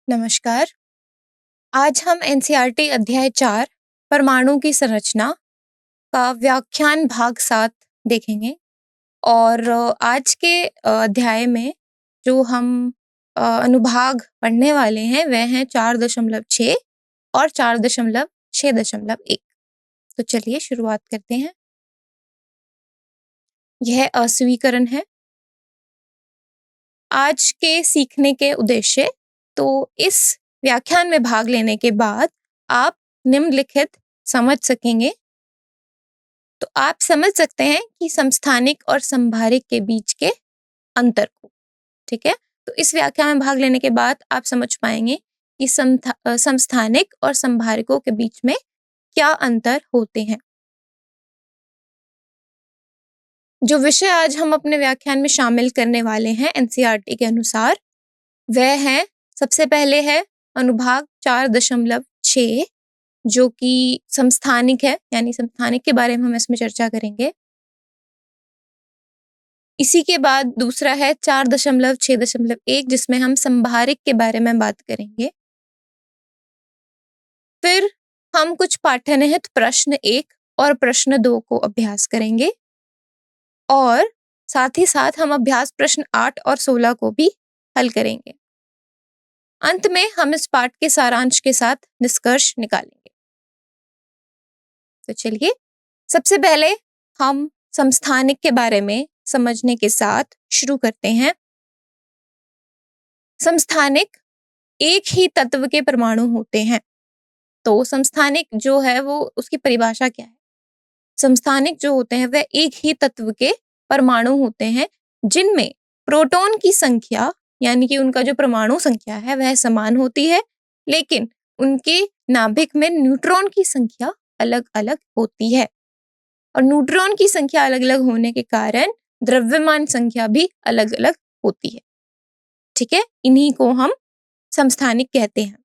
नमस्कार। आज हम एनसीईआरटी अध्याय 4 परमाणु की संरचना का व्याख्यान भाग 7 देखेंगे और आज के अध्याय में जो हम अनुभाग पढ़ने वाले हैं वह हैं 4.6 और 4.6.1। तो चलिए शुरुआत करते हैं। यह अस्वीकरण है। आज के सीखने के उद्देश्य तो इस व्याख्यान में भाग लेने के बाद आप निम्नलिखित समझ सकेंगे। तो आप समझ सकते हैं कि समस्थानिक और संभारिक के बीच के अंतर को। ठीक है, तो इस व्याख्यान में भाग लेने के बाद आप समझ पाएंगे कि समस्थानिक और संभारिकों के बीच में क्या अंतर होते हैं। जो विषय आज हम अपने व्याख्यान में शामिल करने वाले हैं एनसीईआरटी के अनुसार वह है, सबसे पहले है अनुभाग 4.6 जो कि समस्थानिक है, यानी समस्थानिक के बारे में हम इसमें चर्चा करेंगे। इसी के बाद दूसरा है 4.6.1 जिसमें हम संभारिक के बारे में बात करेंगे। फिर हम कुछ पाठ्यनिहित प्रश्न 1 और प्रश्न 2 को अभ्यास करेंगे और साथ ही साथ हम अभ्यास प्रश्न 8 और 16 को भी हल करेंगे। अंत में हम इस पाठ के सारांश के साथ निष्कर्ष निकालेंगे। तो चलिए सबसे पहले हम समस्थानिक के बारे में समझने के साथ शुरू करते हैं। समस्थानिक एक ही तत्व के परमाणु होते हैं। तो समस्थानिक जो है वो उसकी परिभाषा क्या है? समस्थानिक जो होते हैं वह एक ही तत्व के परमाणु होते हैं जिनमें प्रोटॉन की संख्या यानी कि उनका जो परमाणु संख्या है वह समान होती है, लेकिन उनके नाभिक में न्यूट्रॉन की संख्या अलग अलग होती है और न्यूट्रॉन की संख्या अलग अलग होने के कारण द्रव्यमान संख्या भी अलग अलग होती है। ठीक है, इन्हीं को हम समस्थानिक कहते हैं।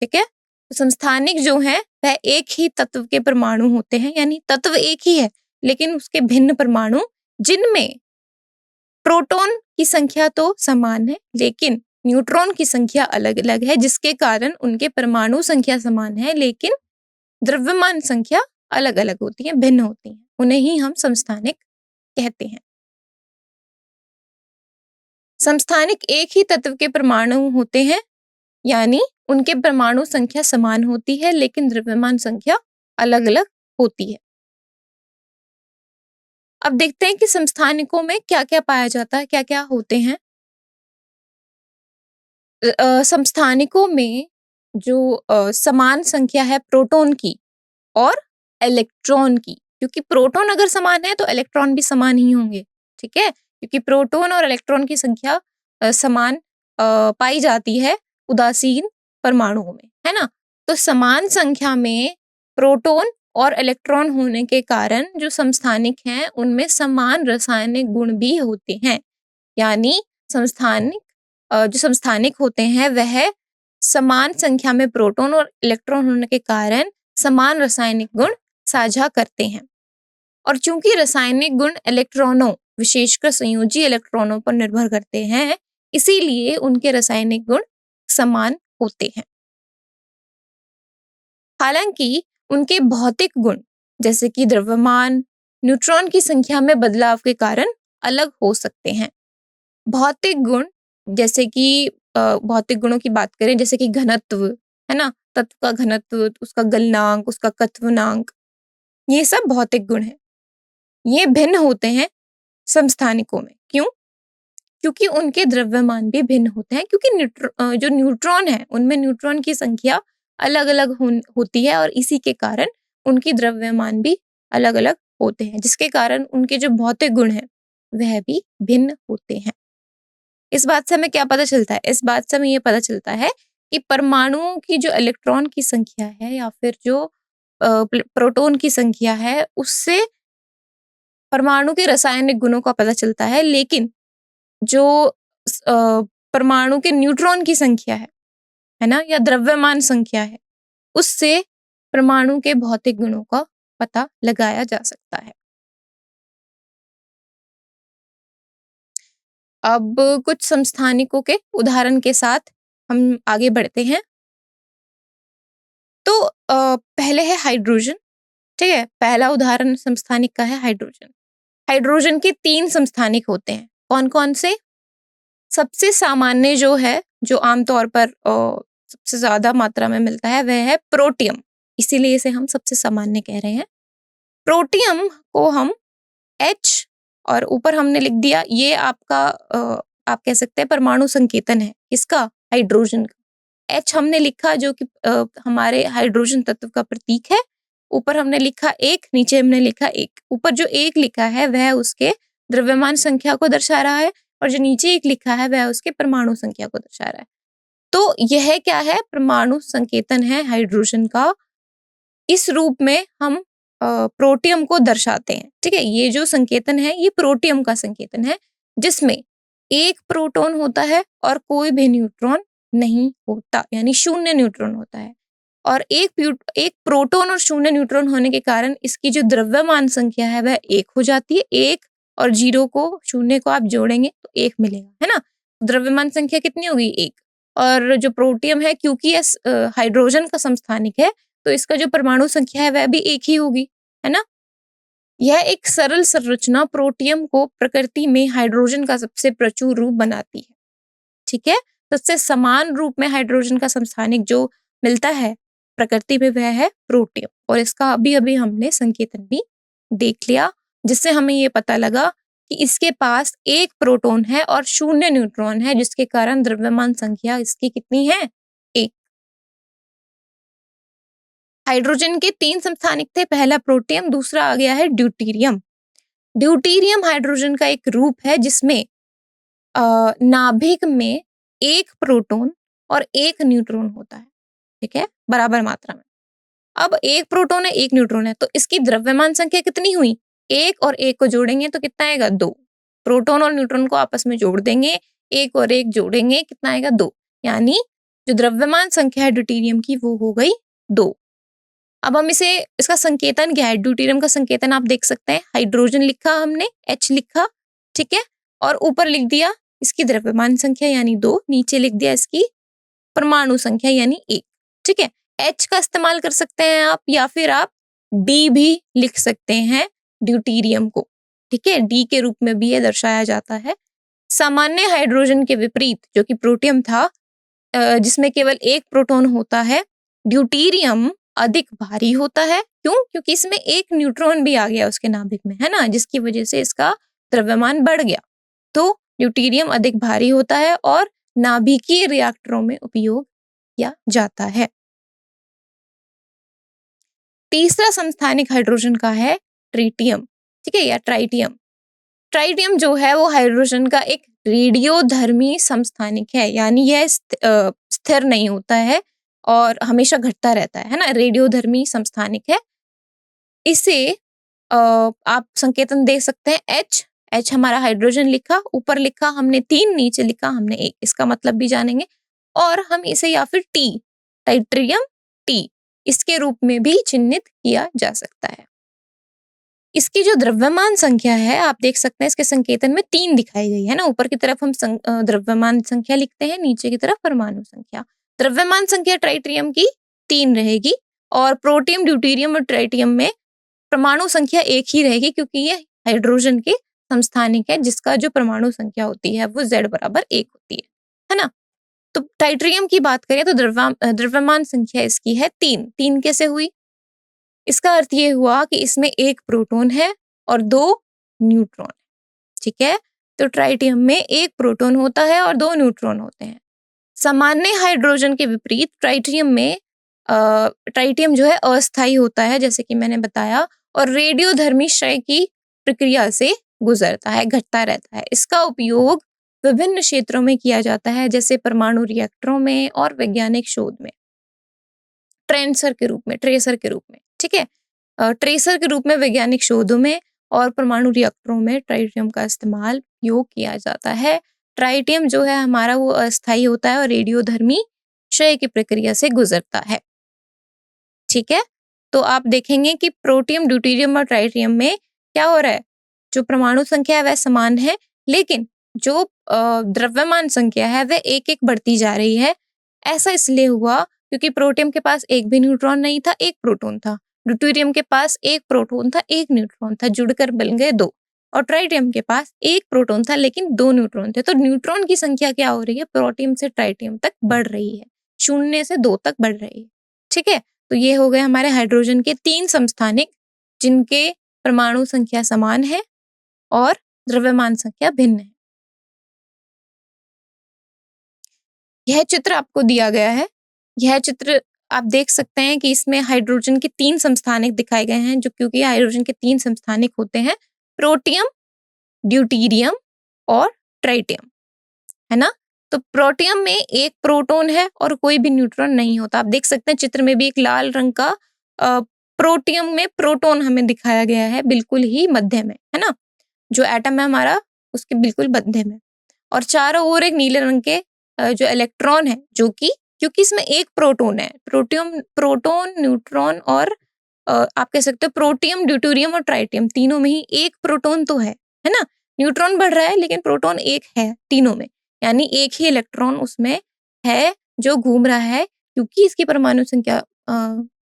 ठीक है, तो समस्थानिक जो है वह एक ही तत्व के परमाणु होते हैं, यानी तत्व एक ही है लेकिन उसके भिन्न परमाणु जिनमें प्रोटॉन की संख्या तो समान है लेकिन न्यूट्रॉन की संख्या अलग अलग है, जिसके कारण उनके परमाणु संख्या समान है लेकिन द्रव्यमान संख्या अलग अलग होती है, भिन्न होती है। उन्हें ही हम समस्थानिक कहते हैं। समस्थानिक एक ही तत्व के परमाणु होते हैं यानी उनके परमाणु संख्या समान होती है लेकिन द्रव्यमान संख्या अलग अलग होती है। अब देखते हैं कि समस्थानिकों में क्या क्या पाया जाता है, क्या क्या होते हैं। समस्थानिकों में जो समान संख्या है प्रोटॉन की और इलेक्ट्रॉन की, क्योंकि प्रोटॉन अगर समान है तो इलेक्ट्रॉन भी समान ही होंगे। ठीक है, क्योंकि प्रोटॉन और इलेक्ट्रॉन की संख्या समान पाई जाती है उदासीन परमाणुओं में, है ना। तो समान संख्या में प्रोटॉन और इलेक्ट्रॉन होने के कारण जो समस्थानिक हैं उनमें समान रासायनिक गुण भी होते हैं, यानी जो समस्थानिक होते हैं वह समान संख्या में प्रोटॉन और इलेक्ट्रॉन होने के कारण समान रासायनिक गुण साझा करते हैं। और चूंकि रासायनिक गुण इलेक्ट्रॉनों, विशेषकर संयोजी इलेक्ट्रॉनों पर निर्भर करते हैं, इसीलिए उनके रासायनिक गुण समान होते हैं। हालांकि उनके भौतिक गुण जैसे कि द्रव्यमान, न्यूट्रॉन की संख्या में बदलाव के कारण अलग हो सकते हैं। भौतिक गुण जैसे कि भौतिक गुणों की बात करें जैसे कि घनत्व, है ना, तत्व का घनत्व, उसका गलनांक, उसका कत्वनांक, ये सब भौतिक गुण हैं। ये भिन्न होते हैं समस्थानिकों में। क्यों? क्योंकि उनके द्रव्यमान भी भिन्न होते हैं, क्योंकि जो न्यूट्रॉन है उनमें न्यूट्रॉन की संख्या अलग अलग होती है और इसी के कारण उनकी द्रव्यमान भी अलग अलग होते हैं, जिसके कारण उनके जो भौतिक गुण हैं वह भी भिन्न होते हैं। इस बात से हमें क्या पता चलता है? इस बात से हमें ये पता चलता है कि परमाणुओं की जो इलेक्ट्रॉन की संख्या है या फिर जो प्रोटॉन की संख्या है उससे परमाणु के रासायनिक गुणों का पता चलता है, लेकिन जो परमाणु के न्यूट्रॉन की संख्या है ना, या द्रव्यमान संख्या है, उससे परमाणु के भौतिक गुणों का पता लगाया जा सकता है। अब कुछ समस्थानिकों के उदाहरण के साथ हम आगे बढ़ते हैं। तो पहले है हाइड्रोजन, ठीक है। पहला उदाहरण समस्थानिक का है हाइड्रोजन। हाइड्रोजन के 3 समस्थानिक होते हैं। कौन कौन से? सबसे सामान्य जो है, जो आमतौर पर सबसे ज्यादा मात्रा में मिलता है, वह है प्रोटियम। इसीलिए इसे हम सबसे सामान्य कह रहे हैं। प्रोटियम को हम H और ऊपर हमने लिख दिया, ये आपका आप कह सकते हैं परमाणु संकेतन है। किसका? हाइड्रोजन का। H हमने लिखा जो कि हमारे हाइड्रोजन तत्व का प्रतीक है। ऊपर हमने लिखा 1, नीचे हमने लिखा 1। ऊपर जो 1 लिखा है वह उसके द्रव्यमान संख्या को दर्शा रहा है, और जो नीचे 1 लिखा है वह उसके परमाणु संख्या को दर्शा रहा है। तो यह क्या है? परमाणु संकेतन है हाइड्रोजन का। इस रूप में हम प्रोटियम को दर्शाते हैं, ठीक है। ये जो संकेतन है ये प्रोटियम का संकेतन है, जिसमें 1 प्रोटॉन होता है और कोई भी न्यूट्रॉन नहीं होता, यानी 0 न्यूट्रॉन होता है। और एक प्रोटॉन और 0 न्यूट्रॉन होने के कारण इसकी जो द्रव्यमान संख्या है वह 1 हो जाती है। 1 और 0 को, 0 को आप जोड़ेंगे तो 1 मिलेगा, है ना। द्रव्यमान संख्या कितनी होगी? 1। और जो प्रोटियम है, क्योंकि यह हाइड्रोजन का समस्थानिक है, तो इसका जो परमाणु संख्या है वह भी 1 ही होगी, है ना। यह एक सरल संरचना प्रोटियम को प्रकृति में हाइड्रोजन का सबसे प्रचुर रूप बनाती है, ठीक है। सबसे समान रूप में हाइड्रोजन का समस्थानिक जो मिलता है प्रकृति में वह है प्रोटियम, और इसका अभी अभी हमने संकेतन भी देख लिया, जिससे हमें ये पता लगा कि इसके पास 1 प्रोटॉन है और 0 न्यूट्रॉन है, जिसके कारण द्रव्यमान संख्या इसकी कितनी है? 1। हाइड्रोजन के 3 समस्थानिक थे। पहला प्रोटियम, दूसरा आ गया है ड्यूटेरियम। ड्यूटेरियम हाइड्रोजन का एक रूप है जिसमें नाभिक में 1 प्रोटॉन और 1 न्यूट्रॉन होता है, ठीक है, बराबर मात्रा में। अब 1 प्रोटॉन है, 1 न्यूट्रॉन है, तो इसकी द्रव्यमान संख्या कितनी हुई? 1 और 1 को जोड़ेंगे तो कितना आएगा? 2। प्रोटॉन और न्यूट्रॉन को आपस में जोड़ देंगे, 1 और 1 जोड़ेंगे, कितना आएगा? 2। यानी जो द्रव्यमान संख्या है ड्यूटेरियम की वो हो गई 2। अब हम इसका संकेतन क्या है? ड्यूटेरियम का संकेतन आप देख सकते हैं, हाइड्रोजन लिखा हमने, H लिखा, ठीक है, और ऊपर लिख दिया इसकी द्रव्यमान संख्या यानी 2, नीचे लिख दिया इसकी परमाणु संख्या यानी 1, ठीक है। H का इस्तेमाल कर सकते हैं आप, या फिर आप D भी लिख सकते हैं ड्यूटेरियम को, ठीक है। D के रूप में भी ये दर्शाया जाता है। सामान्य हाइड्रोजन के विपरीत जो कि प्रोटियम था, जिसमें केवल 1 प्रोटॉन होता है, ड्यूटेरियम अधिक भारी होता है। क्यों? क्योंकि इसमें 1 न्यूट्रॉन भी आ गया उसके नाभिक में, है ना, जिसकी वजह से इसका द्रव्यमान बढ़ गया। तो ड्यूटेरियम अधिक भारी होता है और नाभिकीय रिएक्टरों में उपयोग किया जाता है। तीसरा समस्थानिक हाइड्रोजन का है ट्रिटियम, ठीक है, या ट्राइटियम। ट्राइटियम जो है वो हाइड्रोजन का एक रेडियोधर्मी समस्थानिक है, यानी यह स्थिर नहीं होता है और हमेशा घटता रहता है ना, रेडियोधर्मी समस्थानिक है। इसे आप संकेतन दे सकते हैं H हमारा हाइड्रोजन लिखा, ऊपर लिखा हमने 3, नीचे लिखा हमने 1, इसका मतलब भी जानेंगे। और हम इसे या फिर T, टाइट्रियम T, इसके रूप में भी चिन्हित किया जा सकता है। इसकी जो द्रव्यमान संख्या है आप देख सकते हैं, इसके संकेतन में 3 दिखाई गई है ना। ऊपर की तरफ हम द्रव्यमान संख्या लिखते हैं, नीचे की तरफ परमाणु संख्या। द्रव्यमान संख्या ट्राइटियम की 3 रहेगी, और प्रोटियम, ड्यूटेरियम और ट्राइटियम में परमाणु संख्या 1 ही रहेगी, क्योंकि ये हाइड्रोजन के समस्थानिक है जिसका जो परमाणु संख्या होती है वो Z बराबर 1 होती है ना। तो टाइट्रियम की बात करें तो द्रव्यमान संख्या इसकी है 3। 3 कैसे हुई? इसका अर्थ ये हुआ कि इसमें 1 प्रोटॉन है और 2 न्यूट्रॉन, ठीक है। तो ट्राइटियम में 1 प्रोटॉन होता है और 2 न्यूट्रॉन होते हैं। सामान्य हाइड्रोजन के विपरीत ट्राइटियम जो है अस्थायी होता है, जैसे कि मैंने बताया, और रेडियोधर्मी क्षय की प्रक्रिया से गुजरता है, घटता रहता है। इसका उपयोग विभिन्न क्षेत्रों में किया जाता है, जैसे परमाणु रिएक्टरों में और वैज्ञानिक शोध में, ट्रेसर के रूप में, ठीक है। ट्रेसर के रूप में वैज्ञानिक शोधों में और परमाणु रिएक्टरों में ट्राइटियम का इस्तेमाल उपयोग किया जाता है। ट्राइटियम जो है हमारा वो अस्थायी होता है और रेडियोधर्मी क्षय की प्रक्रिया से गुजरता है, ठीक है। तो आप देखेंगे कि प्रोटियम, ड्यूटेरियम और ट्राइटियम में क्या हो रहा है, जो परमाणु संख्या है वह समान है, लेकिन जो द्रव्यमान संख्या है वह 1-1 बढ़ती जा रही है। ऐसा इसलिए हुआ क्योंकि प्रोटियम के पास एक भी न्यूट्रॉन नहीं था, एक प्रोटॉन था। ड्यूटेरियम के पास एक प्रोटॉन था, एक न्यूट्रॉन था, जुड़कर बन गए दो। और ट्राइटियम के पास एक प्रोटॉन था लेकिन दो न्यूट्रॉन थे। तो न्यूट्रॉन की संख्या क्या हो रही है? प्रोटियम से ट्राइटियम तक बढ़ रही है, 0 से 2 तक बढ़ रही है। ठीक है, तो ये हो गए हमारे हाइड्रोजन के 3 समस्थानिक जिनके परमाणु संख्या समान है और द्रव्यमान संख्या भिन्न है। यह चित्र आपको दिया गया है। यह चित्र आप देख सकते हैं कि इसमें हाइड्रोजन के 3 समस्थानिक दिखाए गए हैं, जो क्योंकि हाइड्रोजन के 3 समस्थानिक होते हैं, प्रोटियम, ड्यूटेरियम और ट्राइटियम, है ना? तो प्रोटियम में एक प्रोटॉन है और कोई भी न्यूट्रॉन नहीं होता। आप देख सकते हैं चित्र में भी एक लाल रंग का प्रोटियम में प्रोटॉन हमें दिखाया गया है, बिल्कुल ही मध्य में, है ना? जो एटम है हमारा उसके बिल्कुल मध्य में। और चारों ओर एक नीले रंग के जो इलेक्ट्रॉन है, जो कि क्योंकि इसमें एक प्रोटॉन है, प्रोटॉन, न्यूट्रॉन और आप कह सकते हो प्रोटियम, ड्यूटेरियम और ट्राइटियम, तीनों में ही एक प्रोटॉन तो है ना? न्यूट्रॉन बढ़ रहा है लेकिन प्रोटॉन एक है तीनों में, यानी एक ही इलेक्ट्रॉन उसमें है जो घूम रहा है, क्योंकि इसकी परमाणु संख्या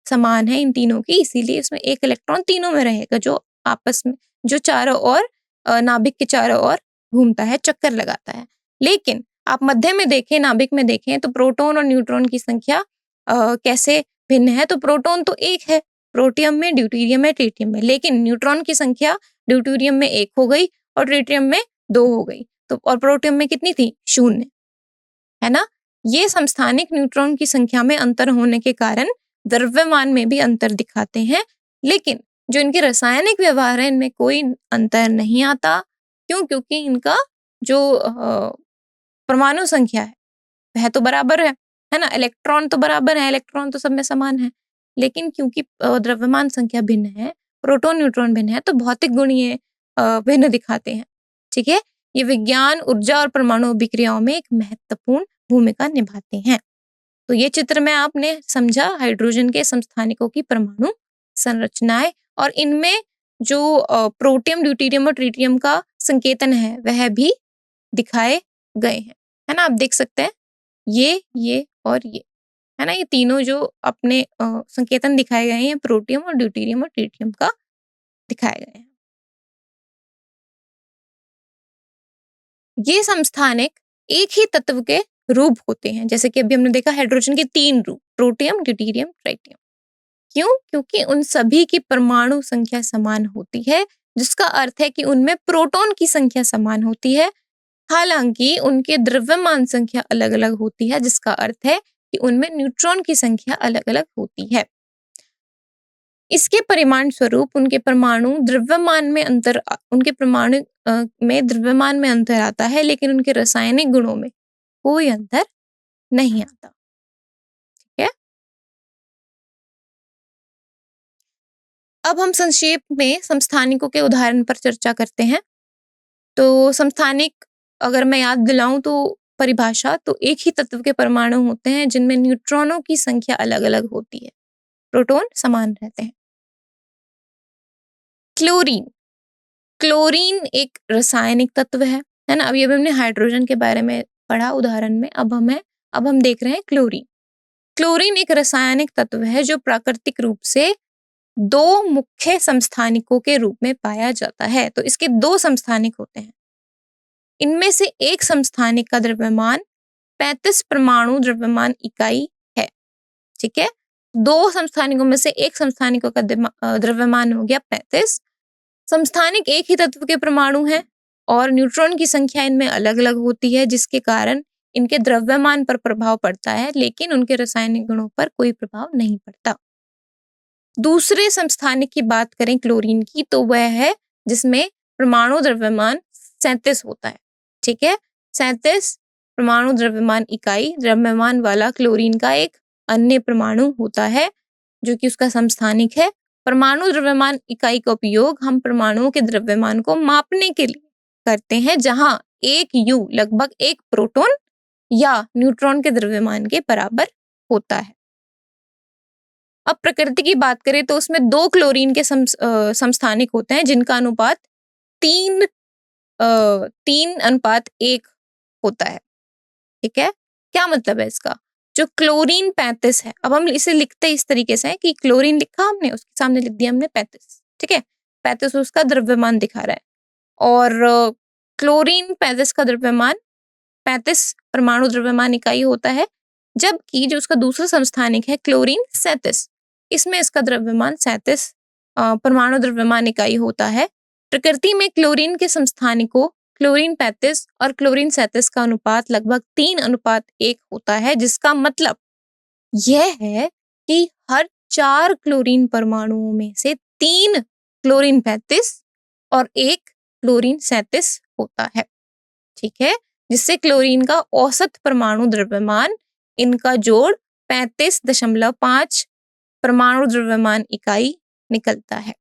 समान है इन तीनों की, इसीलिए इसमें एक इलेक्ट्रॉन तीनों में रहेगा, जो आपस में जो चारों ओर नाभिक के चारों ओर घूमता है, चक्कर लगाता है। लेकिन आप मध्य में देखें, नाभिक में देखें तो प्रोटॉन और न्यूट्रॉन की संख्या कैसे भिन्न है? तो प्रोटॉन तो एक है प्रोटियम में, ड्यूटेरियम में, ट्रिटियम में, लेकिन न्यूट्रॉन की संख्या ड्यूटेरियम में 1 हो गई और ट्रिटियम में 2 हो गई। तो और प्रोटियम में कितनी थी? 0, है ना? ये समस्थानिक न्यूट्रॉन की संख्या में अंतर होने के कारण द्रव्यमान में भी अंतर दिखाते हैं, लेकिन जो इनके रासायनिक व्यवहार है इनमें कोई अंतर नहीं आता। क्यों? क्योंकि इनका जो परमाणु संख्या है वह तो बराबर है ना? इलेक्ट्रॉन तो बराबर है, इलेक्ट्रॉन तो सब में समान है, लेकिन क्योंकि द्रव्यमान संख्या भिन्न है, प्रोटॉन न्यूट्रॉन भिन्न है, तो भौतिक गुण ये भिन्न दिखाते हैं। ठीक है, ये विज्ञान, ऊर्जा और परमाणु अभिक्रियाओं में एक महत्वपूर्ण भूमिका निभाते हैं। तो ये चित्र में आपने समझा हाइड्रोजन के समस्थानिकों की परमाणु संरचनाएं, और इनमें जो प्रोटियम, ड्यूटेरियम और ट्रिटियम का संकेतन है वह भी दिखाए गए हैं, है ना? आप देख सकते हैं ये और ये, है ना? ये तीनों जो अपने संकेतन दिखाए गए हैं, प्रोटियम और ड्यूटेरियम और ट्रिटियम का दिखाए गए हैं। ये समस्थानिक एक ही तत्व के रूप होते हैं, जैसे कि अभी हमने देखा हाइड्रोजन के 3 रूप, प्रोटियम, ड्यूटेरियम, ट्राइटियम। क्यों? क्योंकि उन सभी की परमाणु संख्या समान होती है, जिसका अर्थ है कि उनमें प्रोटॉन की संख्या समान होती है। हालांकि उनके द्रव्यमान संख्या अलग-अलग होती है, जिसका अर्थ है कि उनमें न्यूट्रॉन की संख्या अलग-अलग होती है। इसके परिणाम स्वरूप उनके परमाणु द्रव्यमान में अंतर उनके परमाणु में द्रव्यमान में अंतर आता है, लेकिन उनके रासायनिक गुणों में कोई अंतर नहीं आता। ठीक है, अब हम संक्षेप में समस्थानिकों के उदाहरण पर चर्चा करते हैं। तो समस्थानिक अगर मैं याद दिलाऊं तो परिभाषा, तो एक ही तत्व के परमाणु होते हैं जिनमें न्यूट्रॉनों की संख्या अलग-अलग होती है, प्रोटॉन समान रहते हैं। क्लोरीन, क्लोरीन एक रासायनिक तत्व है ना? अभी हमने हाइड्रोजन के बारे में पढ़ा उदाहरण में, अब हम देख रहे हैं क्लोरीन। क्लोरीन एक रासायनिक तत्व है जो प्राकृतिक रूप से 2 मुख्य समस्थानिकों के रूप में पाया जाता है। तो इसके 2 समस्थानिक होते हैं। इनमें से एक समस्थानिक का द्रव्यमान 35 परमाणु द्रव्यमान इकाई है। ठीक है, 2 समस्थानिकों में से एक समस्थानिकों का द्रव्यमान हो गया 35। समस्थानिक एक ही तत्व के परमाणु हैं और न्यूट्रॉन की संख्या इनमें अलग-अलग होती है, जिसके कारण इनके द्रव्यमान पर प्रभाव पड़ता है, लेकिन उनके रासायनिक गुणों पर कोई प्रभाव नहीं पड़ता। दूसरे समस्थानिक की बात करें क्लोरीन की, तो वह है जिसमें परमाणु द्रव्यमान 37 होता है। ठीक है, 37 परमाणु द्रव्यमान इकाई द्रव्यमान वाला क्लोरीन का एक अन्य परमाणु होता है, जो कि उसका समस्थानिक है। परमाणु द्रव्यमान इकाई का उपयोग हम परमाणुओं के द्रव्यमान को मापने के लिए करते हैं, जहां 1 U लगभग 1 प्रोटॉन या न्यूट्रॉन के द्रव्यमान के बराबर होता है। अब प्रकृति की बात करें तो उसमें 2 क्लोरीन के समस्थानिक होते हैं, जिनका अनुपात 3:1 होता है। ठीक है, क्या मतलब है इसका? जो क्लोरीन 35 है, अब हम इसे लिखते इस तरीके से है कि क्लोरीन लिखा हमने, उसके सामने लिख दिया हमने 35, ठीक है। 35 उसका द्रव्यमान दिखा रहा है, और क्लोरीन 35 का द्रव्यमान 35 परमाणु द्रव्यमान इकाई होता है, जबकि जो उसका दूसरा समस्थानिक है क्लोरीन 37, इसमें इसका द्रव्यमान 37 परमाणु द्रव्यमान इकाई होता है। प्रकृति में क्लोरीन के समस्थानिकों क्लोरीन 35 और क्लोरीन 37 का अनुपात लगभग 3:1 होता है, जिसका मतलब यह है कि हर 4 क्लोरीन परमाणुओं में से 3 क्लोरीन 35 और 1 क्लोरीन 37 होता है, ठीक है, जिससे क्लोरीन का औसत परमाणु द्रव्यमान, इनका जोड़ 35.5 परमाणु द्रव्यमान इकाई निकलता है।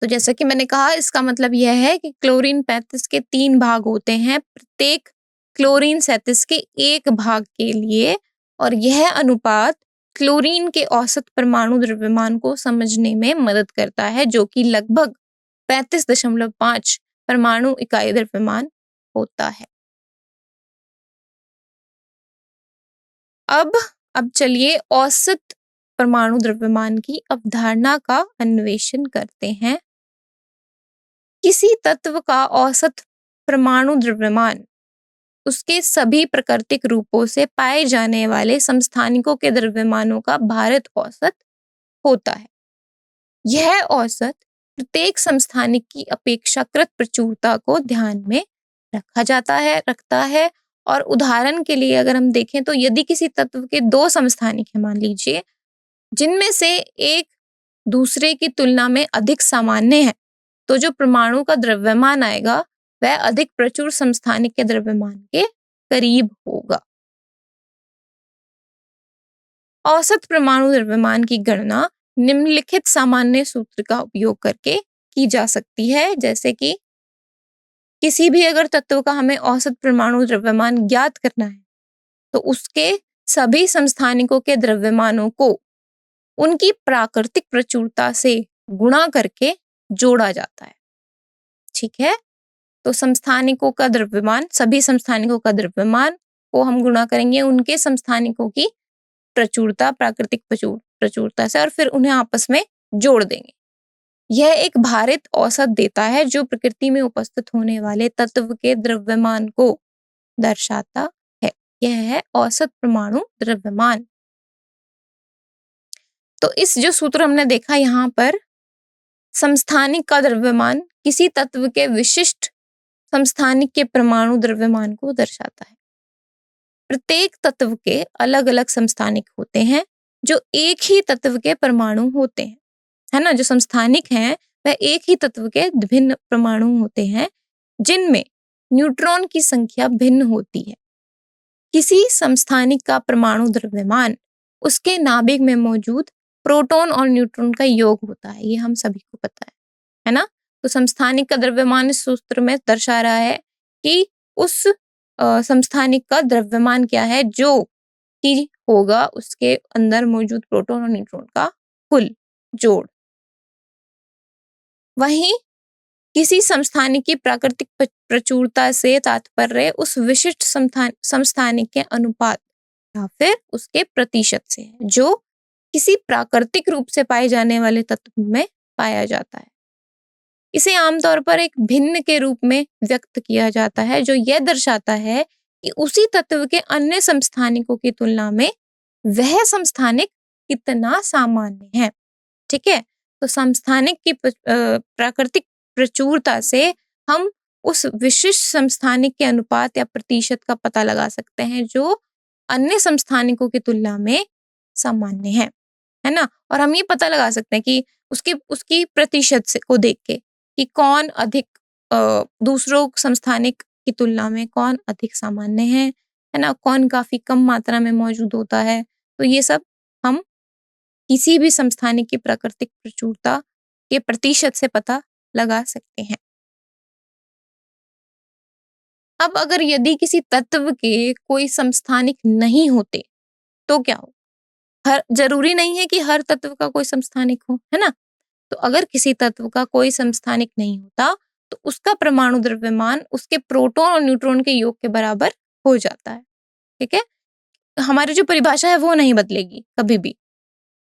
तो जैसा कि मैंने कहा, इसका मतलब यह है कि क्लोरीन 35 के 3 भाग होते हैं प्रत्येक क्लोरीन 37 के 1 भाग के लिए, और यह अनुपात क्लोरीन के औसत परमाणु द्रव्यमान को समझने में मदद करता है, जो कि लगभग 35.5 परमाणु इकाई द्रव्यमान होता है। अब चलिए औसत परमाणु द्रव्यमान की अवधारणा का अन्वेषण करते हैं। किसी तत्व का औसत परमाणु द्रव्यमान उसके सभी प्राकृतिक रूपों से पाए जाने वाले समस्थानिकों के द्रव्यमानों का भारित औसत होता है। यह औसत प्रत्येक समस्थानिक की अपेक्षाकृत प्रचुरता को ध्यान में रखता है। और उदाहरण के लिए अगर हम देखें तो यदि किसी तत्व के 2 समस्थानिक हैं, मान लीजिए, जिनमें से एक दूसरे की तुलना में अधिक सामान्य है, तो जो परमाणु का द्रव्यमान आएगा वह अधिक प्रचुर समस्थानिक के द्रव्यमान के करीब होगा। औसत परमाणु द्रव्यमान की गणना निम्नलिखित सामान्य सूत्र का उपयोग करके की जा सकती है, जैसे कि किसी भी अगर तत्व का हमें औसत परमाणु द्रव्यमान ज्ञात करना है, तो उसके सभी समस्थानिकों के द्रव्यमानों को उनकी प्राकृतिक प्रचुरता से गुणा करके जोड़ा जाता है, ठीक है। तो समस्थानिकों का द्रव्यमान, सभी समस्थानिकों का द्रव्यमान को हम गुणा करेंगे उनके समस्थानिकों की प्रचुरता, प्राकृतिक प्रचुरता से, और फिर उन्हें आपस में जोड़ देंगे। यह एक भारित औसत देता है जो प्रकृति में उपस्थित होने वाले तत्व के द्रव्यमान को दर्शाता है। यह है औसत परमाणु द्रव्यमान। तो इस जो सूत्र हमने देखा यहाँ पर, समस्थानिक का द्रव्यमान किसी तत्व के विशिष्ट समस्थानिक के परमाणु द्रव्यमान को दर्शाता है। प्रत्येक तत्व के अलग अलग समस्थानिक होते हैं जो एक ही तत्व के परमाणु होते हैं, है ना। जो समस्थानिक हैं वह एक ही तत्व के भिन्न परमाणु होते हैं जिनमें न्यूट्रॉन की संख्या भिन्न होती है। किसी समस्थानिक का परमाणु द्रव्यमान उसके नाभिक में मौजूद प्रोटॉन और न्यूट्रॉन का योग होता है, ये हम सभी को पता है ना। तो समस्थानिक का द्रव्यमान इस सूत्र में दर्शा रहा है कि उस समस्थानिक का द्रव्यमान क्या है, जो कि होगा उसके अंदर मौजूद प्रोटॉन और न्यूट्रॉन का कुल जोड़। वहीं किसी समस्थानिक की प्राकृतिक प्रचुरता से तात्पर्य उस विशिष्ट समस्थानिक के अनुपात या फिर उसके प्रतिशत से है, जो किसी प्राकृतिक रूप से पाए जाने वाले तत्व में पाया जाता है। इसे आमतौर पर एक भिन्न के रूप में व्यक्त किया जाता है, जो यह दर्शाता है कि उसी तत्व के अन्य समस्थानिकों की तुलना में वह समस्थानिक कितना सामान्य है, ठीक है। तो समस्थानिक की प्राकृतिक प्रचुरता से हम उस विशिष्ट समस्थानिक के अनुपात या प्रतिशत का पता लगा सकते हैं जो अन्य समस्थानिकों की तुलना में सामान्य है ना। और हम ये पता लगा सकते हैं कि उसकी प्रतिशत से को देख के कि कौन अधिक दूसरों समस्थानिक की तुलना में कौन अधिक सामान्य है ना, कौन काफी कम मात्रा में मौजूद होता है। तो ये सब हम किसी भी समस्थानिक की प्राकृतिक प्रचुरता के प्रतिशत से पता लगा सकते हैं। अब अगर यदि किसी तत्व के कोई समस्थानिक नहीं होते तो क्या हो? जरूरी नहीं है कि हर तत्व का कोई समस्थानिक हो, है ना। तो अगर किसी तत्व का कोई समस्थानिक नहीं होता तो उसका परमाणु द्रव्यमान उसके प्रोटॉन और न्यूट्रॉन के योग के बराबर हो जाता है। ठीक है, हमारी जो परिभाषा है वो नहीं बदलेगी कभी भी।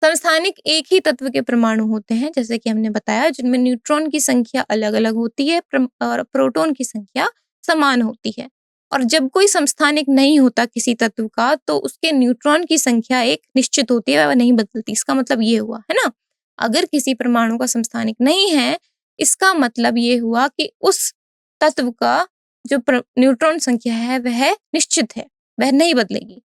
समस्थानिक एक ही तत्व के परमाणु होते हैं, जैसे कि हमने बताया, जिनमें न्यूट्रॉन की संख्या अलग अलग होती है और प्रोटॉन की संख्या समान होती है। और जब कोई समस्थानिक नहीं होता किसी तत्व का, तो उसके न्यूट्रॉन की संख्या एक निश्चित होती है, वह नहीं बदलती। इसका मतलब ये हुआ है ना, अगर किसी परमाणु का समस्थानिक नहीं है, इसका मतलब ये हुआ कि उस तत्व का जो न्यूट्रॉन संख्या है वह निश्चित है, वह नहीं बदलेगी।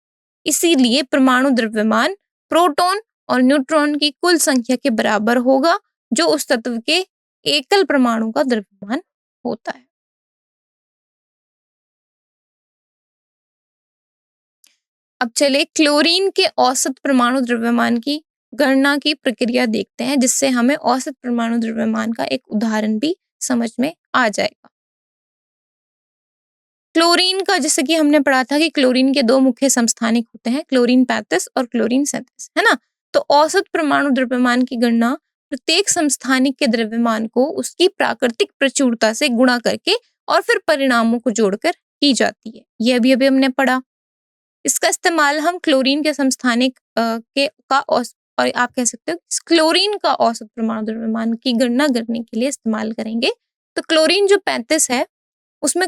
इसीलिए परमाणु द्रव्यमान प्रोटॉन और न्यूट्रॉन की कुल संख्या के बराबर होगा, जो उस तत्व के एकल परमाणु का द्रव्यमान होता है। अब चले क्लोरीन के औसत परमाणु द्रव्यमान की गणना की प्रक्रिया देखते हैं, जिससे हमें औसत परमाणु द्रव्यमान का एक उदाहरण भी समझ में आ जाएगा। क्लोरीन का, जैसे कि हमने पढ़ा था कि क्लोरीन के दो मुख्य समस्थानिक होते हैं, क्लोरीन 35 और क्लोरीन 37, है ना। तो औसत परमाणु द्रव्यमान की गणना प्रत्येक समस्थानिक के द्रव्यमान को उसकी प्राकृतिक प्रचुरता से गुणा करके और फिर परिणामों को जोड़कर की जाती है। ये अभी हमने पढ़ा। इसका इस्तेमाल हम क्लोरीन के समस्थानिक और आप कह सकते हो क्लोरीन का औसत परमाणु द्रव्यमान की गणना करने के लिए इस्तेमाल करेंगे। तो क्लोरीन जो 35 है, उसमें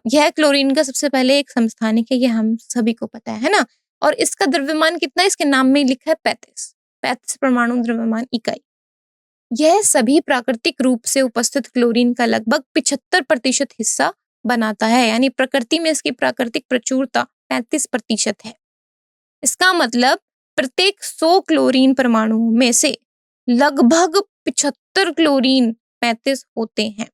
यह क्लोरीन का सबसे पहले एक समस्थानिक है, ये हम सभी को पता है ना। और इसका द्रव्यमान कितना है, इसके नाम में लिखा है 35 परमाणु द्रव्यमान इकाई। यह सभी प्राकृतिक रूप से उपस्थित क्लोरीन का लगभग 75% हिस्सा बनाता है, यानी प्रकृति में इसकी प्राकृतिक प्रचुरता 35% है। इसका मतलब प्रत्येक 100 क्लोरीन परमाणुओं में से लगभग 75 क्लोरीन 35 होते हैं।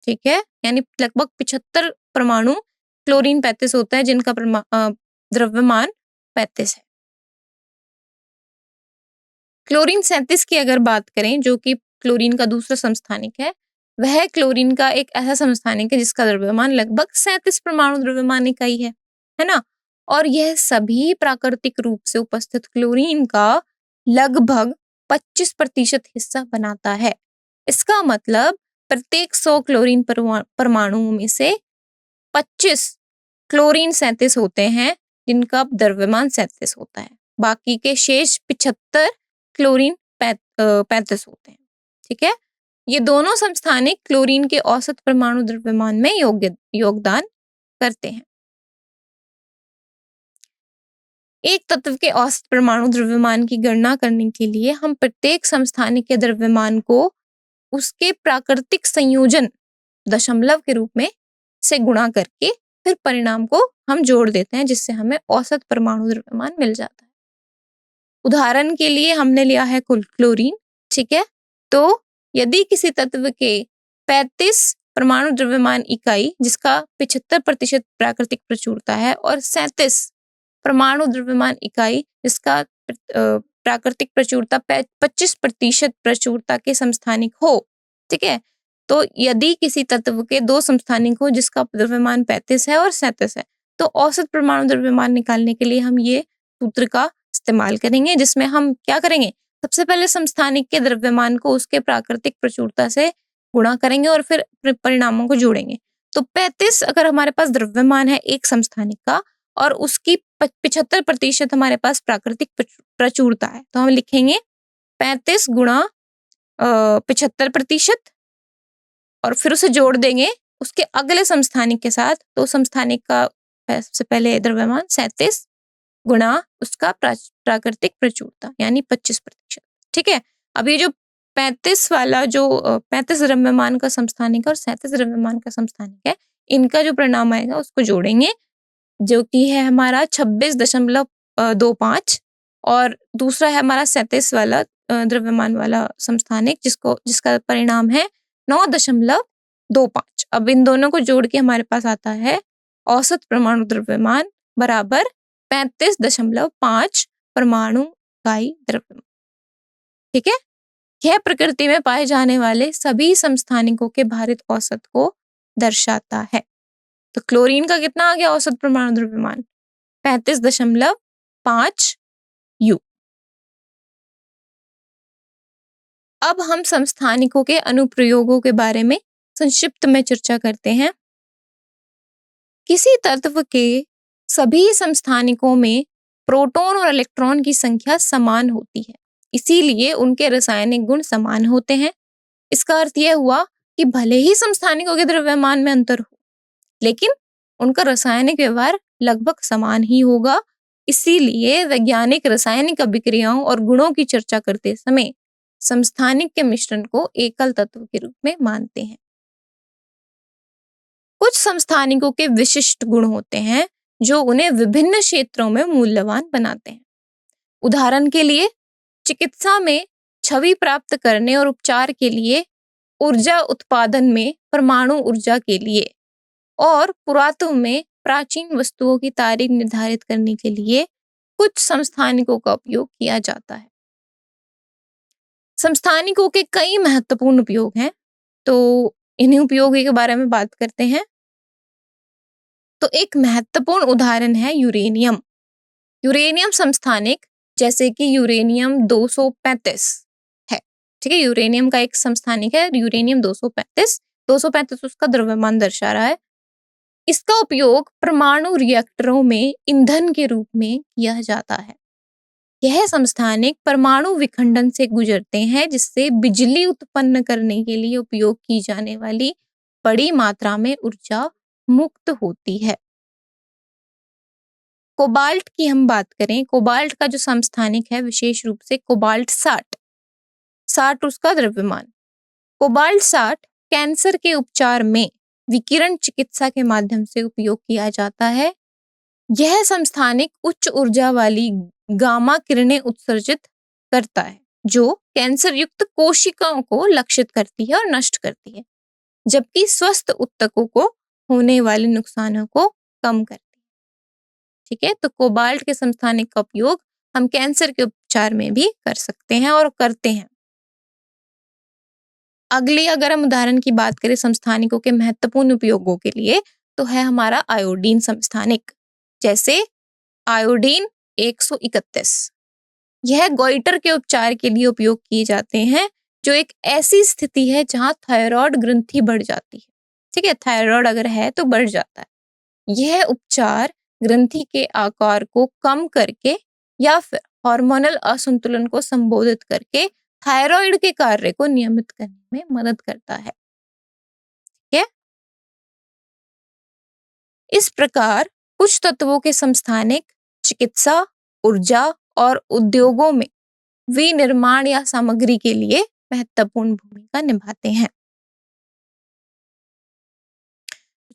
ठीक है, यानी लगभग 75 परमाणु क्लोरीन 35 होता है, जिनका द्रव्यमान 35 है। क्लोरीन 37 की अगर बात करें, जो कि क्लोरीन का दूसरा समस्थानिक है, वह क्लोरीन का एक ऐसा समस्थानिक है जिसका द्रव्यमान लगभग 37 परमाणु द्रव्यमान इकाई है ना। और यह सभी प्राकृतिक रूप से उपस्थित क्लोरीन का लगभग 25% हिस्सा बनाता है। इसका मतलब प्रत्येक 100 क्लोरीन परमाणुओं में से 25 क्लोरीन 37 होते हैं, जिनका द्रव्यमान 37 होता है। बाकी के शेष 75 क्लोरीन 35 होते हैं। ठीक है, ये दोनों समस्थानिक क्लोरीन के औसत परमाणु द्रव्यमान में योगदान करते हैं। एक तत्व के औसत परमाणु द्रव्यमान की गणना करने के लिए हम प्रत्येक समस्थानिक के द्रव्यमान को उसके प्राकृतिक संयोजन दशमलव के रूप में से गुणा करके फिर परिणाम को हम जोड़ देते हैं, जिससे हमें औसत परमाणु द्रव्यमान मिल जाता है। उदाहरण के लिए हमने लिया है क्लोरीन, ठीक है। तो यदि किसी तत्व के 35 परमाणु द्रव्यमान इकाई, जिसका 75% प्राकृतिक प्रचुरता है, और 37 परमाणु द्रव्यमान इकाई, जिसका प्राकृतिक प्रचुरता 25% प्रचुरता के समस्थानिक हो, ठीक है। तो यदि किसी तत्व के दो समस्थानिक हो जिसका द्रव्यमान 35 है और 37 है, तो औसत परमाणु द्रव्यमान निकालने के लिए हम ये सूत्र का इस्तेमाल करेंगे, जिसमें हम क्या करेंगे, सबसे पहले समस्थानिक के द्रव्यमान को उसके प्राकृतिक प्रचुरता से गुणा करेंगे और फिर परिणामों को जोड़ेंगे। तो 35 अगर हमारे पास द्रव्यमान है एक समस्थानिक का, और उसकी 75% हमारे पास प्राकृतिक प्रचुरता है, तो हम लिखेंगे 35 गुणा 75% और फिर उसे जोड़ देंगे उसके अगले समस्थानिक के साथ। तो समस्थानिक का सबसे पहले द्रव्यमान 37 गुणा उसका प्राकृतिक प्रचुरता यानी 25%। ठीक है, अब ये जो 35 वाला जो 35 द्रव्यमान का समस्थानिक और 37 द्रव्यमान का समस्थानिक है, इनका जो परिणाम आएगा उसको जोड़ेंगे, जो कि है हमारा 26.25, और दूसरा है हमारा 37 वाला द्रव्यमान वाला समस्थानिक, जिसका परिणाम है 9.25। अब इन दोनों को जोड़ के हमारे पास आता है औसत परमाणु द्रव्यमान बराबर 35.5 परमाणु इकाई द्रव्यमान। ठीक है, यह प्रकृति में पाए जाने वाले सभी समस्थानिकों के भारित औसत को दर्शाता है। तो क्लोरीन का कितना आ गया औसत परमाणु द्रव्यमान, 35.5 U। अब हम समस्थानिकों के अनुप्रयोगों के बारे में संक्षिप्त में चर्चा करते हैं। किसी तत्व के सभी समस्थानिकों में प्रोटॉन और इलेक्ट्रॉन की संख्या समान होती है, इसीलिए उनके रासायनिक गुण समान होते हैं। इसका अर्थ यह हुआ कि भले ही समस्थानिकों के द्रव्यमान में अंतर हो, लेकिन उनका रासायनिक व्यवहार लगभग समान ही होगा। इसीलिए वैज्ञानिक रासायनिक अभिक्रियाओं और गुणों की चर्चा करते समय समस्थानिक के मिश्रण को एकल तत्व के रूप में मानते हैं। कुछ समस्थानिकों के विशिष्ट गुण होते हैं जो उन्हें विभिन्न क्षेत्रों में मूल्यवान बनाते हैं। उदाहरण के लिए चिकित्सा में छवि प्राप्त करने और उपचार के लिए, ऊर्जा उत्पादन में परमाणु ऊर्जा के लिए, और पुरातत्व में प्राचीन वस्तुओं की तारीख निर्धारित करने के लिए कुछ समस्थानिकों का उपयोग किया जाता है। समस्थानिकों के कई महत्वपूर्ण उपयोग हैं, तो इन्हीं उपयोगों के बारे में बात करते हैं। तो एक महत्वपूर्ण उदाहरण है यूरेनियम। यूरेनियम समस्थानिक जैसे कि यूरेनियम 235 है, ठीक है। यूरेनियम का एक समस्थानिक है यूरेनियम 235 उसका द्रव्यमान दर्शा रहा है। इसका उपयोग परमाणु रिएक्टरों में ईंधन के रूप में किया जाता है। यह समस्थानिक परमाणु विखंडन से गुजरते हैं, जिससे बिजली उत्पन्न करने के लिए उपयोग की जाने वाली बड़ी मात्रा में ऊर्जा मुक्त होती है। कोबाल्ट की हम बात करें, कोबाल्ट का जो समस्थानिक है विशेष रूप से कोबाल्ट 60 उसका द्रव्यमान। कोबाल्ट 60 कैंसर के उपचार में विकिरण चिकित्सा के माध्यम से उपयोग किया जाता है। यह समस्थानिक उच्च ऊर्जा वाली गामा किरणें उत्सर्जित करता है, जो कैंसर युक्त कोशिकाओं को लक्षित करती है और नष्ट करती है, जबकि स्वस्थ ऊतकों को होने वाले नुकसानों को कम करती है। ठीक है, तो कोबाल्ट के समस्थानिक का उपयोग हम कैंसर के उपचार में भी कर सकते हैं और करते हैं। अगली अगर हम उदाहरण की बात करें समस्थानिकों के महत्वपूर्ण उपयोगों के लिए, तो है हमारा आयोडीन समस्थानिक। जैसे आयोडीन 131, यह गोइटर के उपचार के लिए उपयोग किए जाते हैं, जो एक ऐसी स्थिति है जहां थायराइड ग्रंथि बढ़ जाती है। ठीक है, थायराइड अगर है तो बढ़ जाता है। यह उपचार ग्रंथि के आकार को कम करके या फिर हार्मोनल असंतुलन को संबोधित करके थायराइड के कार्य को नियमित करने में मदद करता है। ठीक है, इस प्रकार कुछ तत्वों के समस्थानिक चिकित्सा, ऊर्जा और उद्योगों में विनिर्माण या सामग्री के लिए महत्वपूर्ण भूमिका निभाते हैं।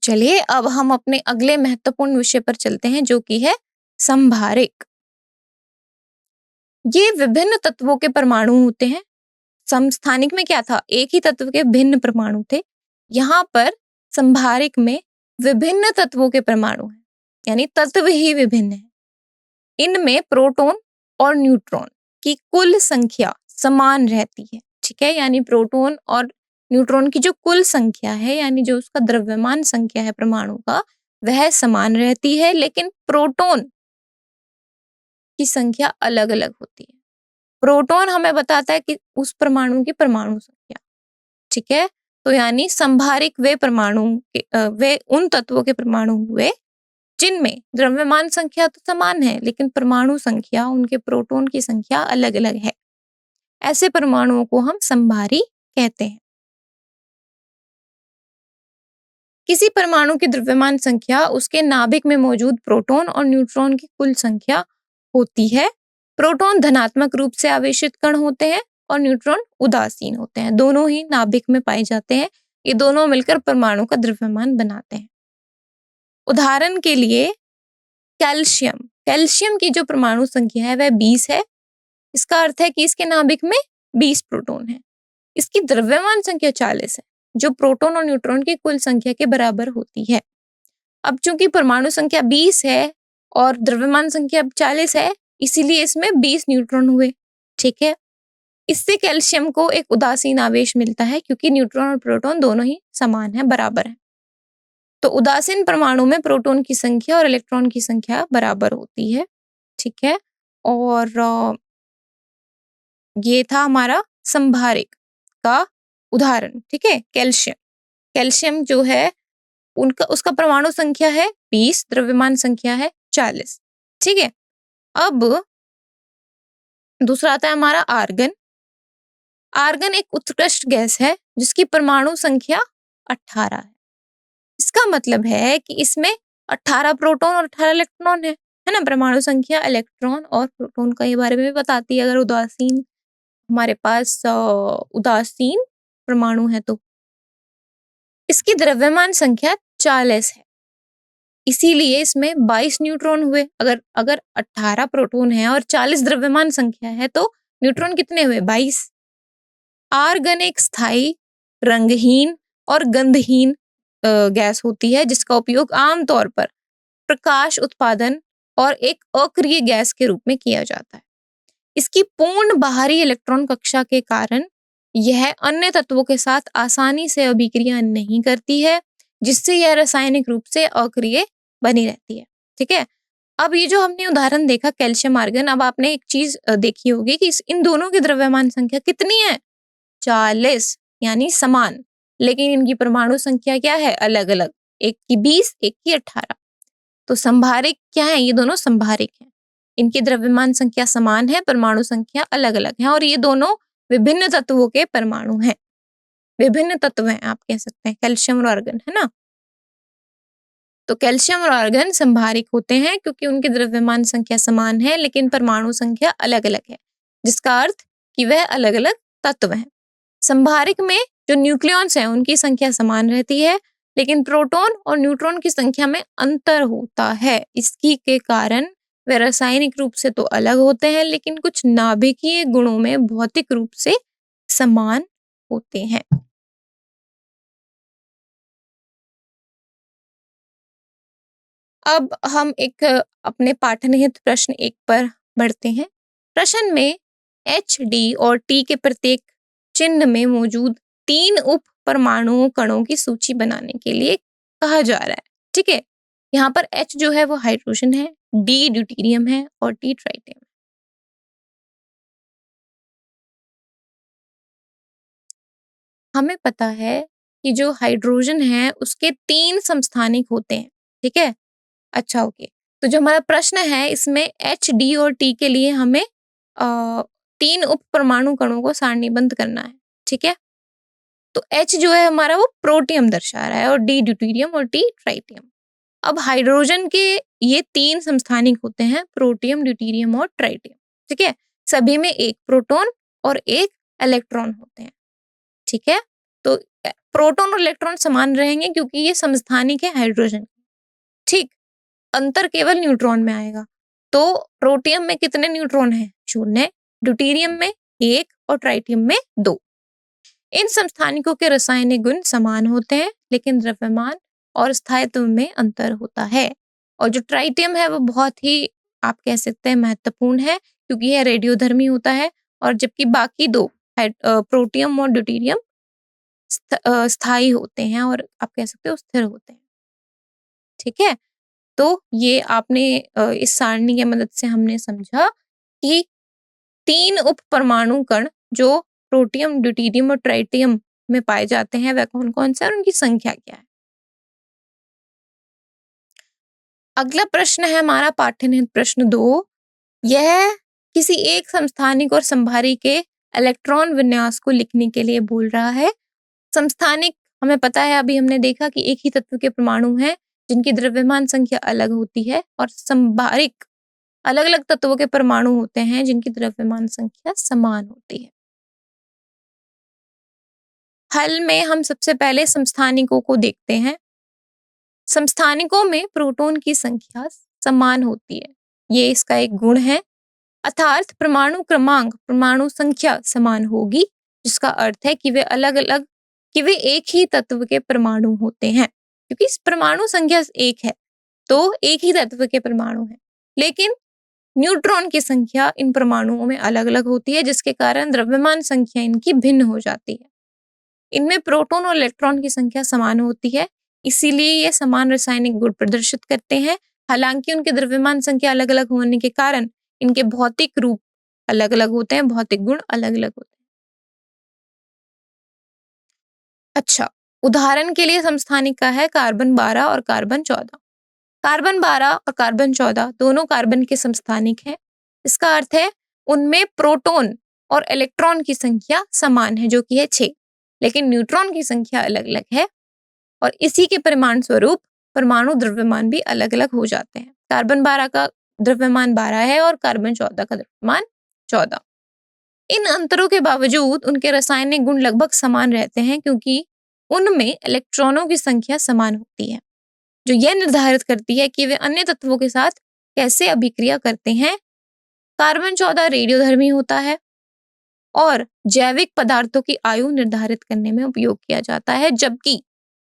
चलिए अब हम अपने अगले महत्वपूर्ण विषय पर चलते हैं, जो कि है संभारिक। ये विभिन्न तत्वों के परमाणु होते हैं। समस्थानिक में क्या था, एक ही तत्व के भिन्न परमाणु थे। यहाँ पर संभारिक में विभिन्न तत्वों के परमाणु हैं, यानी तत्व ही विभिन्न है। इनमें प्रोटॉन और न्यूट्रॉन की कुल संख्या समान रहती है। ठीक है, यानी प्रोटॉन और न्यूट्रॉन की जो कुल संख्या है, यानी जो उसका द्रव्यमान संख्या है परमाणु का, वह समान रहती है, लेकिन प्रोटॉन की संख्या अलग अलग होती है। प्रोटॉन हमें बताता है कि उस परमाणु की परमाणु संख्या। ठीक है, तो यानी संभारिक वे परमाणु वे उन तत्वों के परमाणु हुए जिनमें द्रव्यमान संख्या तो समान है, लेकिन परमाणु संख्या, उनके प्रोटॉन की संख्या अलग अलग है। ऐसे परमाणुओं को हम संभारी कहते हैं। किसी परमाणु की द्रव्यमान संख्या उसके नाभिक में मौजूद प्रोटॉन और न्यूट्रॉन की कुल संख्या होती है। प्रोटॉन धनात्मक रूप से आवेशित कण होते हैं और न्यूट्रॉन उदासीन होते हैं। दोनों ही नाभिक में पाए जाते हैं। ये दोनों मिलकर परमाणु का द्रव्यमान बनाते हैं। उदाहरण के लिए कैल्शियम की जो परमाणु संख्या है वह 20 है। इसका अर्थ है कि इसके नाभिक में 20 प्रोटॉन है। इसकी द्रव्यमान संख्या 40 है, जो प्रोटॉन और न्यूट्रॉन की कुल संख्या के बराबर होती है। अब चूंकि परमाणु संख्या 20 है और द्रव्यमान संख्या 40 है, इसीलिए इसमें 20 न्यूट्रॉन हुए। ठीक है, इससे कैल्शियम को एक उदासीन आवेश मिलता है, क्योंकि न्यूट्रॉन और प्रोटॉन दोनों ही समान है, बराबर है। तो उदासीन परमाणु में प्रोटॉन की संख्या और इलेक्ट्रॉन की संख्या बराबर होती है। ठीक है, और ये था हमारा संभारिक का उदाहरण। ठीक है, कैल्शियम जो है उनका उसका परमाणु संख्या है 20, द्रव्यमान संख्या है 40। ठीक है, अब दूसरा आता है हमारा आर्गन। आर्गन एक उत्कृष्ट गैस है जिसकी परमाणु संख्या 18 है। इसका मतलब है कि इसमें 18 प्रोटॉन और 18 इलेक्ट्रॉन है ना। परमाणु संख्या इलेक्ट्रॉन और प्रोटॉन के बारे में भी बताती है, अगर उदासीन हमारे पास उदासीन परमाणु है तो। इसकी द्रव्यमान संख्या 40 है, इसीलिए इसमें 22 न्यूट्रॉन हुए। अगर अगर 18 प्रोटॉन है और 40 द्रव्यमान संख्या है तो न्यूट्रॉन कितने हुए? 22। आर्गन एक स्थायी, रंगहीन और गंधहीन गैस होती है जिसका उपयोग आमतौर पर प्रकाश उत्पादन और एक अक्रिय गैस के रूप में किया जाता है। इसकी पूर्ण बाहरी इलेक्ट्रॉन कक्षा के कारण यह अन्य तत्वों के साथ आसानी से अभिक्रिया नहीं करती है, जिससे यह रासायनिक रूप से अक्रिय बनी रहती है। ठीक है, अब ये जो हमने उदाहरण देखा कैल्शियम आर्गन, अब आपने एक चीज देखी होगी कि इन दोनों की द्रव्यमान संख्या कितनी है? 40, यानी समान, लेकिन इनकी परमाणु संख्या क्या है? अलग अलग, एक की 20, एक की 18। तो संभारिक क्या है? ये दोनों संभारिक हैं। इनकी द्रव्यमान संख्या समान है, परमाणु संख्या अलग अलग है, और ये दोनों विभिन्न तत्वों के परमाणु हैं। विभिन्न तत्व हैं आप कह सकते हैं, कैल्शियम और आर्गन, है ना। तो कैल्शियम और आर्गन संभारिक होते हैं क्योंकि उनकी द्रव्यमान संख्या समान है लेकिन परमाणु संख्या अलग अलग है, जिसका अर्थ कि वह अलग अलग तत्व हैं। संभारिक में जो न्यूक्लियॉन्स हैं उनकी संख्या समान रहती है, लेकिन प्रोटॉन और न्यूट्रॉन की संख्या में अंतर होता है। इसकी के कारण वे रासायनिक रूप से तो अलग होते हैं लेकिन कुछ नाभिकीय गुणों में भौतिक रूप से समान होते हैं। अब हम एक अपने पाठनिहित प्रश्न 1 पर बढ़ते हैं। प्रश्न में H, D और T के प्रत्येक चिन्ह में मौजूद 3 उप परमाणु कणों की सूची बनाने के लिए कहा जा रहा है। ठीक है, यहाँ पर H जो है वो हाइड्रोजन है, D ड्यूटेरियम है और T ट्राइटियम। हमें पता है कि जो हाइड्रोजन है उसके 3 समस्थानिक होते हैं। ठीक है, अच्छा ओके, तो जो हमारा प्रश्न है इसमें H, D और T के लिए हमें 3 उप परमाणु कणों को सारणीबद्ध करना है। ठीक है, तो H जो है हमारा वो प्रोटियम दर्शा रहा है और D ड्यूटेरियम और T ट्राइटियम। अब हाइड्रोजन के ये 3 समस्थानिक होते हैं, प्रोटियम, ड्यूटेरियम और ट्राइटियम। ठीक है, सभी में एक प्रोटॉन और एक इलेक्ट्रॉन होते हैं। ठीक है, तो प्रोटॉन और इलेक्ट्रॉन समान रहेंगे क्योंकि ये समस्थानिक है हाइड्रोजन। ठीक, अंतर केवल न्यूट्रॉन में आएगा। तो प्रोटियम में कितने न्यूट्रॉन हैं? 0, ड्यूटेरियम में 1 और ट्राइटियम में 2। इन समस्थानिकों के रासायनिक गुण समान होते हैं लेकिन द्रव्यमान और स्थायित्व में अंतर होता है। और जो ट्राइटियम है वो बहुत ही आप कह सकते हैं महत्वपूर्ण है क्योंकि यह रेडियोधर्मी होता है, और जबकि बाकी 2 प्रोटियम और ड्यूटेरियम स्थायी होते हैं और आप कह सकते हो स्थिर होते हैं। ठीक है, तो ये आपने इस सारणी की मदद से हमने समझा कि 3 उप परमाणु कण जो प्रोटियम, ड्यूटेरियम और ट्राइटियम में पाए जाते हैं वह कौन कौन से और उनकी संख्या क्या है। अगला प्रश्न है हमारा पाठ्यनिहित प्रश्न 2। यह किसी एक समस्थानिक और संभारी के इलेक्ट्रॉन विन्यास को लिखने के लिए बोल रहा है। समस्थानिक हमें पता है, अभी हमने देखा कि एक ही तत्व के परमाणु हैं जिनकी द्रव्यमान संख्या अलग होती है, और संभारिक अलग अलग तत्वों के परमाणु होते हैं जिनकी द्रव्यमान संख्या समान होती है। हल में हम सबसे पहले समस्थानिकों को देखते हैं। समस्थानिकों में प्रोटॉन की संख्या समान होती है, ये इसका एक गुण है, अर्थात परमाणु क्रमांक, परमाणु संख्या समान होगी, जिसका अर्थ है कि वे एक ही तत्व के परमाणु होते हैं। क्योंकि परमाणु संख्या 1 है तो एक ही तत्व के परमाणु हैं, लेकिन न्यूट्रॉन की संख्या इन परमाणुओं में अलग अलग होती है, जिसके कारण द्रव्यमान संख्या इनकी भिन्न हो जाती है। इनमें प्रोटॉन और इलेक्ट्रॉन की संख्या समान होती है, इसीलिए ये समान रासायनिक गुण प्रदर्शित करते हैं। हालांकि उनके द्रव्यमान संख्या अलग अलग होने के कारण इनके भौतिक रूप अलग अलग होते हैं, भौतिक गुण अलग अलग होते हैं। अच्छा, उदाहरण के लिए समस्थानिका है कार्बन 12 और कार्बन 14। कार्बन 12 और कार्बन 14 दोनों कार्बन के समस्थानिक हैं। इसका अर्थ है उनमें प्रोटॉन और इलेक्ट्रॉन की संख्या समान है, जो कि है 6, लेकिन न्यूट्रॉन की संख्या अलग अलग है और इसी के परिणाम स्वरूप परमाणु द्रव्यमान भी अलग अलग हो जाते हैं। कार्बन 12 का द्रव्यमान 12 है और कार्बन 14 का द्रव्यमान 14। इन अंतरों के बावजूद उनके रासायनिक गुण लगभग समान रहते हैं, क्योंकि उनमें इलेक्ट्रॉनों की संख्या समान होती है, जो यह निर्धारित करती है कि वे अन्य तत्वों के साथ कैसे अभिक्रिया करते हैं। कार्बन 14 रेडियोधर्मी होता है और जैविक पदार्थों की आयु निर्धारित करने में उपयोग किया जाता है, जबकि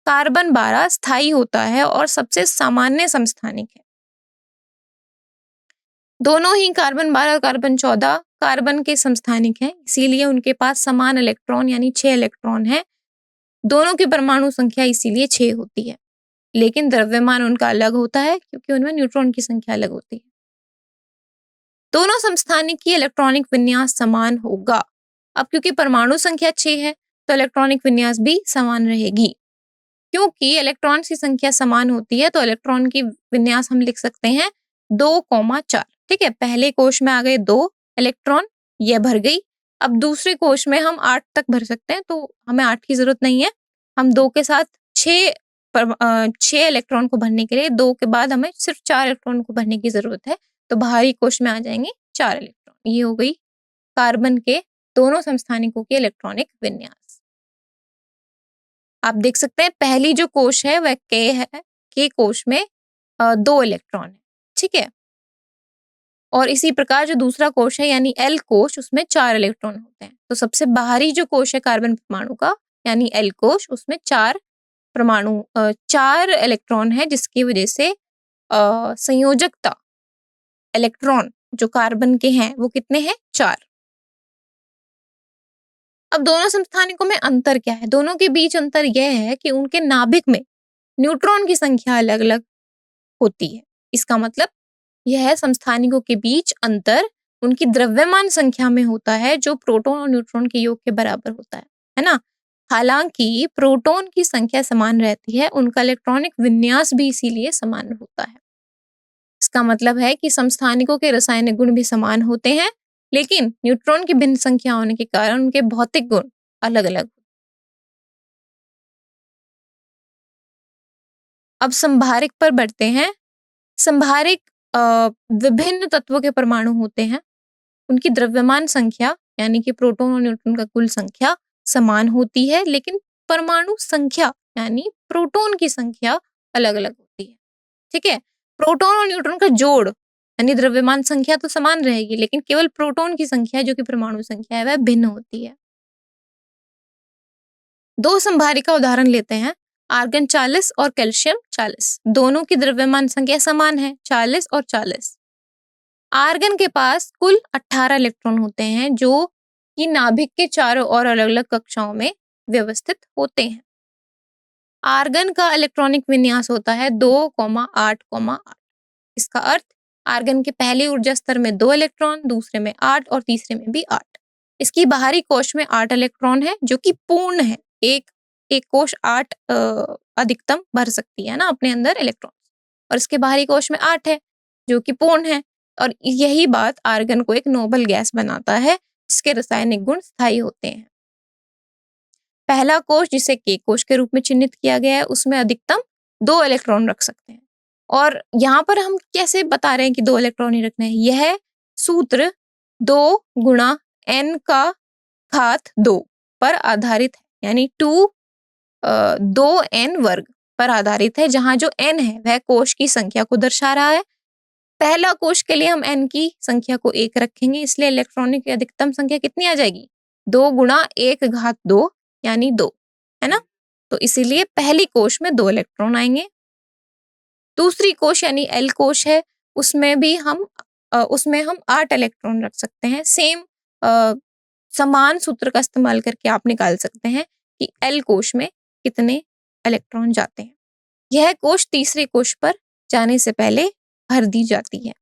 कार्बन 12 स्थायी होता है और सबसे सामान्य समस्थानिक है। दोनों ही कार्बन 12 और कार्बन 14 कार्बन के समस्थानिक हैं, इसीलिए उनके पास समान इलेक्ट्रॉन यानी 6 इलेक्ट्रॉन हैं। दोनों की परमाणु संख्या इसीलिए 6 होती है, लेकिन द्रव्यमान उनका अलग होता है क्योंकि उनमें न्यूट्रॉन की संख्या अलग होती है। दोनों समस्थानिक की इलेक्ट्रॉनिक विन्यास समान होगा। अब क्योंकि परमाणु संख्या 6 है तो इलेक्ट्रॉनिक विन्यास भी समान रहेगी। क्योंकि इलेक्ट्रॉन की संख्या समान होती है तो इलेक्ट्रॉन की विन्यास हम लिख सकते हैं 2,4। ठीक है, पहले कोश में आ गए 2 इलेक्ट्रॉन, यह भर गई। अब दूसरे कोश में हम 8 तक भर सकते हैं, तो हमें 8 की जरूरत नहीं है। हम 2 के साथ 6 इलेक्ट्रॉन को भरने के लिए 2 के बाद हमें सिर्फ 4 इलेक्ट्रॉन को भरने की जरूरत है, तो बाहरी कोश में आ जाएंगे 4 इलेक्ट्रॉन। ये हो गई कार्बन के दोनों समस्थानिकों के इलेक्ट्रॉनिक विन्यास। आप देख सकते हैं पहली जो कोश है वह के है, के कोश में 2 इलेक्ट्रॉन है। ठीक है, और इसी प्रकार जो दूसरा कोश है यानी एल कोश, उसमें 4 इलेक्ट्रॉन होते हैं। तो सबसे बाहरी जो कोश है कार्बन परमाणु का यानी एल कोश, उसमें 4 इलेक्ट्रॉन है, जिसकी वजह से संयोजकता इलेक्ट्रॉन जो कार्बन के हैं वो कितने हैं? 4। अब दोनों समस्थानिकों में अंतर क्या है? दोनों के बीच अंतर यह है कि उनके नाभिक में न्यूट्रॉन की संख्या अलग अलग होती है। इसका मतलब यह है समस्थानिकों के बीच अंतर उनकी द्रव्यमान संख्या में होता है, जो प्रोटॉन और न्यूट्रॉन के योग के बराबर होता है ना। हालांकि प्रोटॉन की संख्या समान रहती है, उनका इलेक्ट्रॉनिक विन्यास भी इसीलिए समान होता है। इसका मतलब है कि समस्थानिकों के रासायनिक गुण भी समान होते हैं, लेकिन न्यूट्रॉन की भिन्न संख्या होने के कारण उनके भौतिक गुण अलग अलग। अब संभारिक पर बढ़ते हैं। संभारिक विभिन्न तत्वों के परमाणु होते हैं, उनकी द्रव्यमान संख्या यानी कि प्रोटॉन और न्यूट्रॉन का कुल संख्या समान होती है, लेकिन परमाणु संख्या यानी प्रोटॉन की संख्या अलग अलग होती है। ठीक है, प्रोटॉन और न्यूट्रॉन का जोड़ यानी द्रव्यमान संख्या तो समान रहेगी, लेकिन केवल प्रोटॉन की संख्या जो कि परमाणु संख्या है वह भिन्न होती है। 2 संभारिक का उदाहरण लेते हैं, आर्गन 40 और कैल्शियम 40। दोनों की द्रव्यमान संख्या समान है, 40 और 40। आर्गन के पास कुल 18 इलेक्ट्रॉन होते हैं, जो कि नाभिक के चारों ओर अलग अलग कक्षाओं में व्यवस्थित होते हैं। आर्गन का इलेक्ट्रॉनिक विन्यास होता है 2,8,8। इसका अर्थ आर्गन के पहले ऊर्जा स्तर में 2 इलेक्ट्रॉन, दूसरे में 8 और तीसरे में भी 8। इसकी बाहरी कोश में 8 इलेक्ट्रॉन है, जो कि पूर्ण है। एक कोश 8 अधिकतम भर सकती है ना अपने अंदर इलेक्ट्रॉन, और इसके बाहरी कोश में 8 है जो कि पूर्ण है। और यही बात आर्गन को एक नोबल गैस बनाता है, जिसके रासायनिक गुण स्थायी होते हैं। पहला कोश, जिसे के कोश के रूप में चिन्हित किया गया है, उसमें अधिकतम 2 इलेक्ट्रॉन रख सकते हैं। और यहाँ पर हम कैसे बता रहे हैं कि 2 इलेक्ट्रॉन ही रखने हैं? यह सूत्र 2 गुणा n का घात 2 पर आधारित है, यानी 2n वर्ग पर आधारित है, जहां जो n है वह कोश की संख्या को दर्शा रहा है। पहला कोश के लिए हम n की संख्या को 1 रखेंगे, इसलिए इलेक्ट्रॉनों की अधिकतम संख्या कितनी आ जाएगी? 2 गुणा 1 घात 2 यानी 2, है ना। तो इसीलिए पहली कोश में 2 इलेक्ट्रॉन आएंगे। दूसरी कोश यानी एल कोश है, उसमें हम 8 इलेक्ट्रॉन रख सकते हैं। समान सूत्र का इस्तेमाल करके आप निकाल सकते हैं कि एल कोश में कितने इलेक्ट्रॉन जाते हैं। यह कोश तीसरे कोश पर जाने से पहले भर दी जाती है।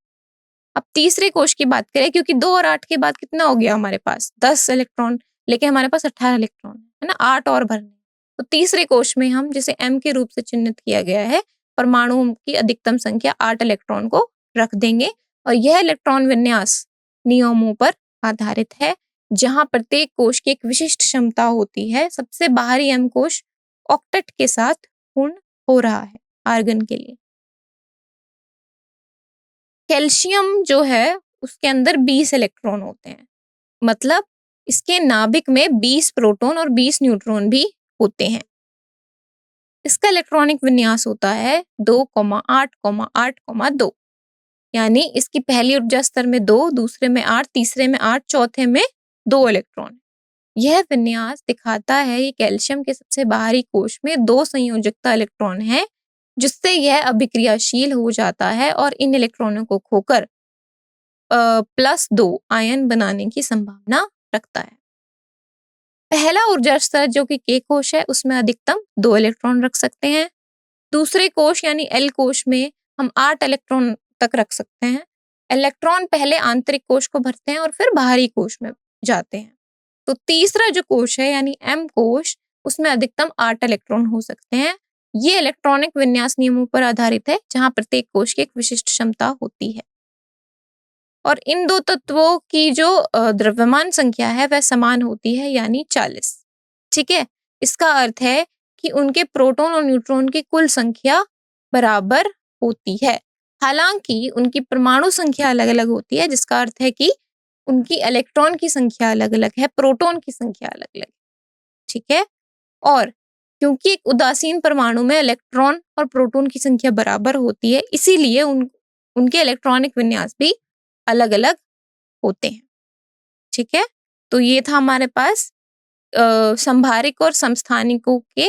अब तीसरे कोश की बात करें, क्योंकि 2 और 8 के बाद कितना हो गया हमारे पास? 10 इलेक्ट्रॉन, लेकिन हमारे पास 18 इलेक्ट्रॉन है ना, 8 और भरने। तो तीसरे कोश में हम जिसे m के रूप से चिन्हित किया गया है, परमाणुओं की अधिकतम संख्या 8 इलेक्ट्रॉन को रख देंगे और यह इलेक्ट्रॉन विन्यास नियमों पर आधारित है, जहां प्रत्येक कोश की एक विशिष्ट क्षमता होती है। सबसे बाहरी m कोश ऑक्टेट के साथ पूर्ण हो रहा है आर्गन के लिए। कैल्शियम जो है उसके अंदर 20 इलेक्ट्रॉन होते हैं, मतलब इसके नाभिक में 20 प्रोटॉन और 20 न्यूट्रॉन भी होते हैं। इसका इलेक्ट्रॉनिक विन्यास होता है 2,8,8,2, यानी इसकी पहली ऊर्जा स्तर में 2, दूसरे में 8, तीसरे में 8, चौथे में 2 इलेक्ट्रॉन। यह विन्यास दिखाता है कि कैल्शियम के सबसे बाहरी कोश में 2 संयोजकता इलेक्ट्रॉन है, जिससे यह अभिक्रियाशील हो जाता है और इन इलेक्ट्रॉनों को खोकर +2 आयन बनाने की संभावना रखता है। पहला ऊर्जा स्तर जो कि K कोश है उसमें अधिकतम 2 इलेक्ट्रॉन रख सकते हैं। दूसरे कोश यानी L कोश में हम 8 इलेक्ट्रॉन तक रख सकते हैं। इलेक्ट्रॉन पहले आंतरिक कोश को भरते हैं और फिर बाहरी कोश में जाते हैं। तो तीसरा जो कोश है यानी M कोश, उसमें अधिकतम 8 इलेक्ट्रॉन हो सकते हैं। ये इलेक्ट्रॉनिक विन्यास नियमों पर आधारित है, जहां प्रत्येक कोश की एक विशिष्ट क्षमता होती है और इन दो तत्वों की जो द्रव्यमान संख्या है वह समान होती है, यानी 40। ठीक है, इसका अर्थ है कि उनके प्रोटॉन और न्यूट्रॉन की कुल संख्या बराबर होती है। हालांकि उनकी परमाणु संख्या अलग अलग होती है, जिसका अर्थ है कि उनकी इलेक्ट्रॉन की संख्या अलग अलग है, प्रोटॉन की संख्या अलग अलग है। ठीक है, और क्योंकि एक उदासीन परमाणु में इलेक्ट्रॉन और प्रोटॉन की संख्या बराबर होती है, इसीलिए उनके इलेक्ट्रॉनिक विन्यास भी अलग अलग होते हैं। ठीक है, तो ये था हमारे पास संभारिक और समस्थानिकों के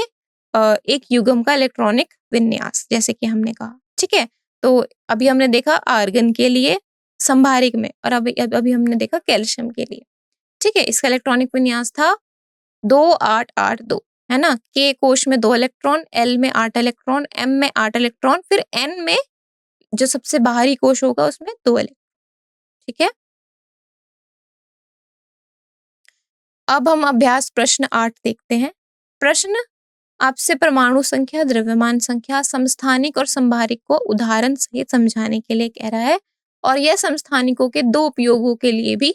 एक युग्म का इलेक्ट्रॉनिक विन्यास, जैसे कि हमने कहा। ठीक है, तो अभी हमने देखा आर्गन के लिए संभारिक में, और अभी हमने देखा कैल्शियम के लिए। ठीक है, इसका इलेक्ट्रॉनिक विन्यास था 2,8,8,2, है ना। K कोश में 2 इलेक्ट्रॉन, L में 8 इलेक्ट्रॉन, M में 8 इलेक्ट्रॉन, फिर N में जो सबसे बाहरी कोश होगा उसमें 2 इलेक्ट्रॉन। ठीक है, अब हम अभ्यास प्रश्न 8 देखते हैं। प्रश्न आपसे परमाणु संख्या, द्रव्यमान संख्या, समस्थानिक और संभारिक को उदाहरण सहित समझाने के लिए कह रहा है, और यह समस्थानिकों के 2 उपयोगों के लिए भी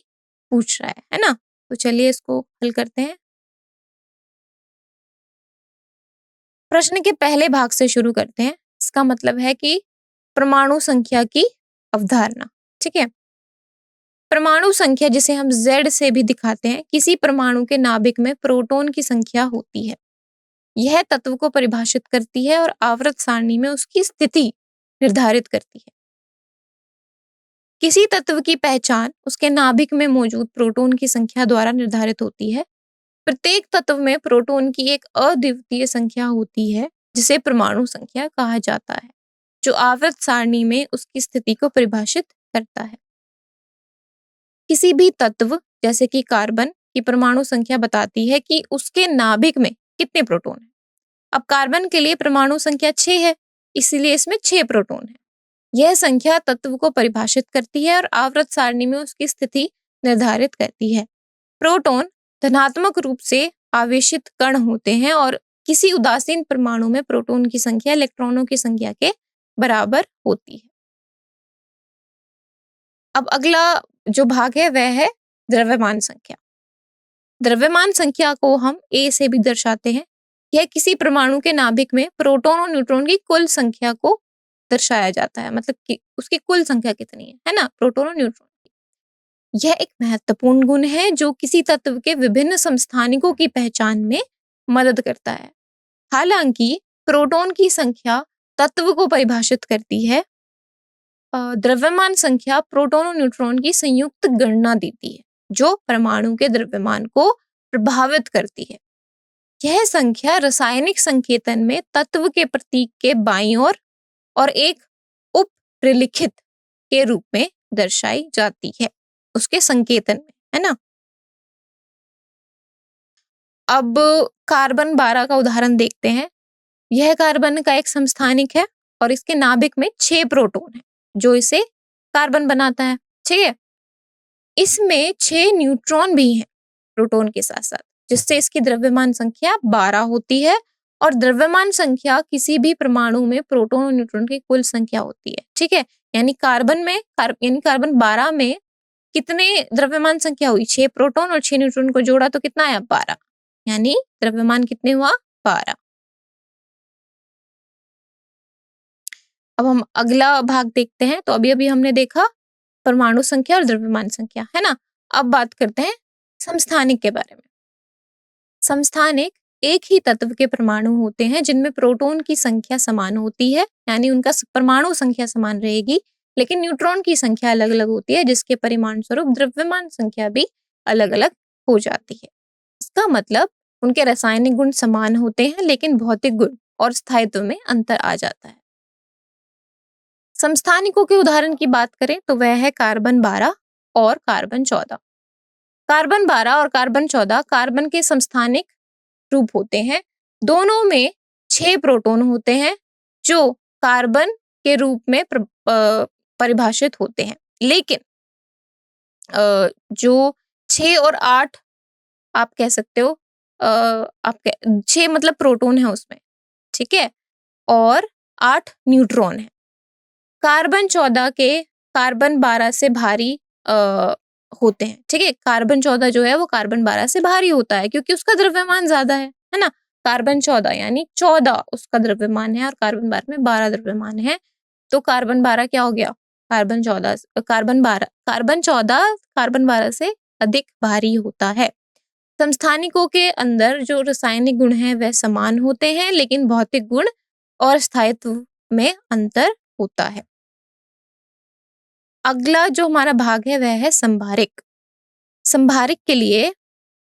पूछ रहा है ना। तो चलिए इसको हल करते हैं। प्रश्न के पहले भाग से शुरू करते हैं। इसका मतलब है कि परमाणु संख्या की अवधारणा। ठीक है, परमाणु संख्या जिसे हम Z से भी दिखाते हैं, किसी परमाणु के नाभिक में प्रोटॉन की संख्या होती है। यह तत्व को परिभाषित करती है और आवर्त सारणी में उसकी स्थिति निर्धारित करती है। किसी तत्व की पहचान उसके नाभिक में मौजूद प्रोटॉन की संख्या द्वारा निर्धारित होती है। प्रत्येक तत्व में प्रोटॉन की एक अद्वितीय संख्या होती है, जिसे परमाणु संख्या कहा जाता है, जो आवर्त सारणी में उसकी स्थिति को परिभाषित करता है। किसी भी तत्व जैसे कि कार्बन की परमाणु संख्या बताती है कि उसके नाभिक में कितने प्रोटॉन हैं। अब कार्बन के लिए परमाणु संख्या 6 है, इसलिए इसमें 6 प्रोटॉन है। यह संख्या तत्व को परिभाषित करती है और आवर्त सारणी में उसकी स्थिति निर्धारित करती है। प्रोटॉन धनात्मक रूप से आवेशित कण होते हैं और किसी उदासीन परमाणु में प्रोटॉन की संख्या इलेक्ट्रॉनों की संख्या के बराबर होती है। अब अगला जो भाग है वह है द्रव्यमान संख्या। द्रव्यमान संख्या को हम A से भी दर्शाते हैं। यह किसी परमाणु के नाभिक में प्रोटॉन और न्यूट्रॉन की कुल संख्या को दर्शाया जाता है, मतलब कि उसकी कुल संख्या कितनी है ना, प्रोटॉन और न्यूट्रॉन की। यह एक महत्वपूर्ण गुण है जो किसी तत्व के विभिन्न समस्थानिकों की पहचान में मदद करता है। हालांकि प्रोटॉन की संख्या तत्व को परिभाषित करती है, द्रव्यमान संख्या प्रोटॉन और न्यूट्रॉन की संयुक्त गणना देती है, जो परमाणु के द्रव्यमान को प्रभावित करती है। यह संख्या रासायनिक संकेतन में तत्व के प्रतीक के बाईं ओर और एक उप प्रलिखित के रूप में दर्शाई जाती है, उसके संकेतन में, है ना। अब कार्बन 12 का उदाहरण देखते हैं। यह कार्बन का एक समस्थानिक है और इसके नाभिक में 6 प्रोटॉन है, जो इसे कार्बन बनाता है। ठीक है, इसमें 6 न्यूट्रॉन भी हैं प्रोटॉन के साथ साथ। जिससे इसकी द्रव्यमान संख्या 12 होती है। और द्रव्यमान संख्या किसी भी परमाणु में प्रोटॉन और न्यूट्रॉन की कुल संख्या होती है। ठीक है, यानी कार्बन 12 में कितने द्रव्यमान संख्या हुई, 6 प्रोटॉन और 6 न्यूट्रॉन को जोड़ा तो कितना आया, 12, यानी द्रव्यमान कितने हुआ, 12। अब हम अगला भाग देखते हैं। तो अभी अभी हमने देखा परमाणु संख्या और द्रव्यमान संख्या, है ना। अब बात करते हैं समस्थानिक के बारे में। समस्थानिक एक ही तत्व के परमाणु होते हैं जिनमें प्रोटॉन की संख्या समान होती है, यानी उनका परमाणु संख्या समान रहेगी, लेकिन न्यूट्रॉन की संख्या अलग अलग होती है, जिसके परिणाम स्वरूप द्रव्यमान संख्या भी अलग अलग हो जाती है। इसका मतलब उनके रासायनिक गुण समान होते हैं, लेकिन भौतिक गुण और स्थायित्व में अंतर आ जाता है। समस्थानिकों के उदाहरण की बात करें तो वह है कार्बन 12 और कार्बन 14। कार्बन 12 और कार्बन 14 कार्बन के समस्थानिक रूप होते हैं। दोनों में 6 प्रोटॉन होते हैं जो कार्बन के रूप में परिभाषित होते हैं, लेकिन जो 6 और 8 आप कह सकते हो, 6 मतलब प्रोटॉन है उसमें, ठीक है, और 8 न्यूट्रॉन है। कार्बन 14 के कार्बन 12 से भारी होते हैं, ठीक है। कार्बन 14 जो है वो कार्बन 12 से भारी होता है क्योंकि उसका द्रव्यमान ज्यादा है ना। कार्बन 14 यानी 14 उसका द्रव्यमान है और कार्बन 12 में 12 द्रव्यमान है। तो कार्बन 12 क्या हो गया, कार्बन 14 कार्बन 12 से अधिक भारी होता है। समस्थानिकों के अंदर जो रासायनिक गुण हैं वह समान होते हैं, लेकिन भौतिक गुण और स्थायित्व में अंतर होता है। अगला जो हमारा भाग है वह है संभारिक।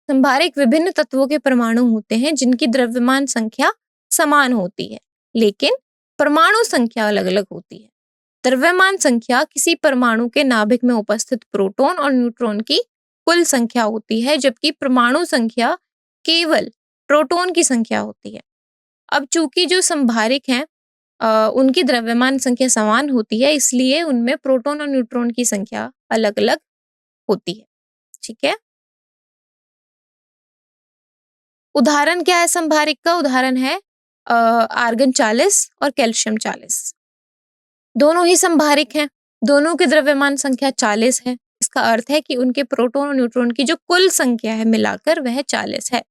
संभारिक विभिन्न तत्वों के परमाणु होते हैं जिनकी द्रव्यमान संख्या समान होती है, लेकिन परमाणु संख्या अलग अलग होती है। द्रव्यमान संख्या किसी परमाणु के नाभिक में उपस्थित प्रोटॉन और न्यूट्रॉन की कुल संख्या होती है, जबकि परमाणु संख्या केवल प्रोटॉन की संख्या होती है। अब चूंकि जो संभारिक हैं उनकी द्रव्यमान संख्या समान होती है, इसलिए उनमें प्रोटॉन और न्यूट्रॉन की संख्या अलग अलग होती है, ठीक है। उदाहरण क्या है संभारिक का, उदाहरण है आर्गन 40 और कैल्शियम 40। दोनों ही संभारिक हैं, दोनों की द्रव्यमान संख्या 40 है। इसका अर्थ है कि उनके प्रोटॉन और न्यूट्रॉन की जो कुल संख्या है मिलाकर वह 40 है।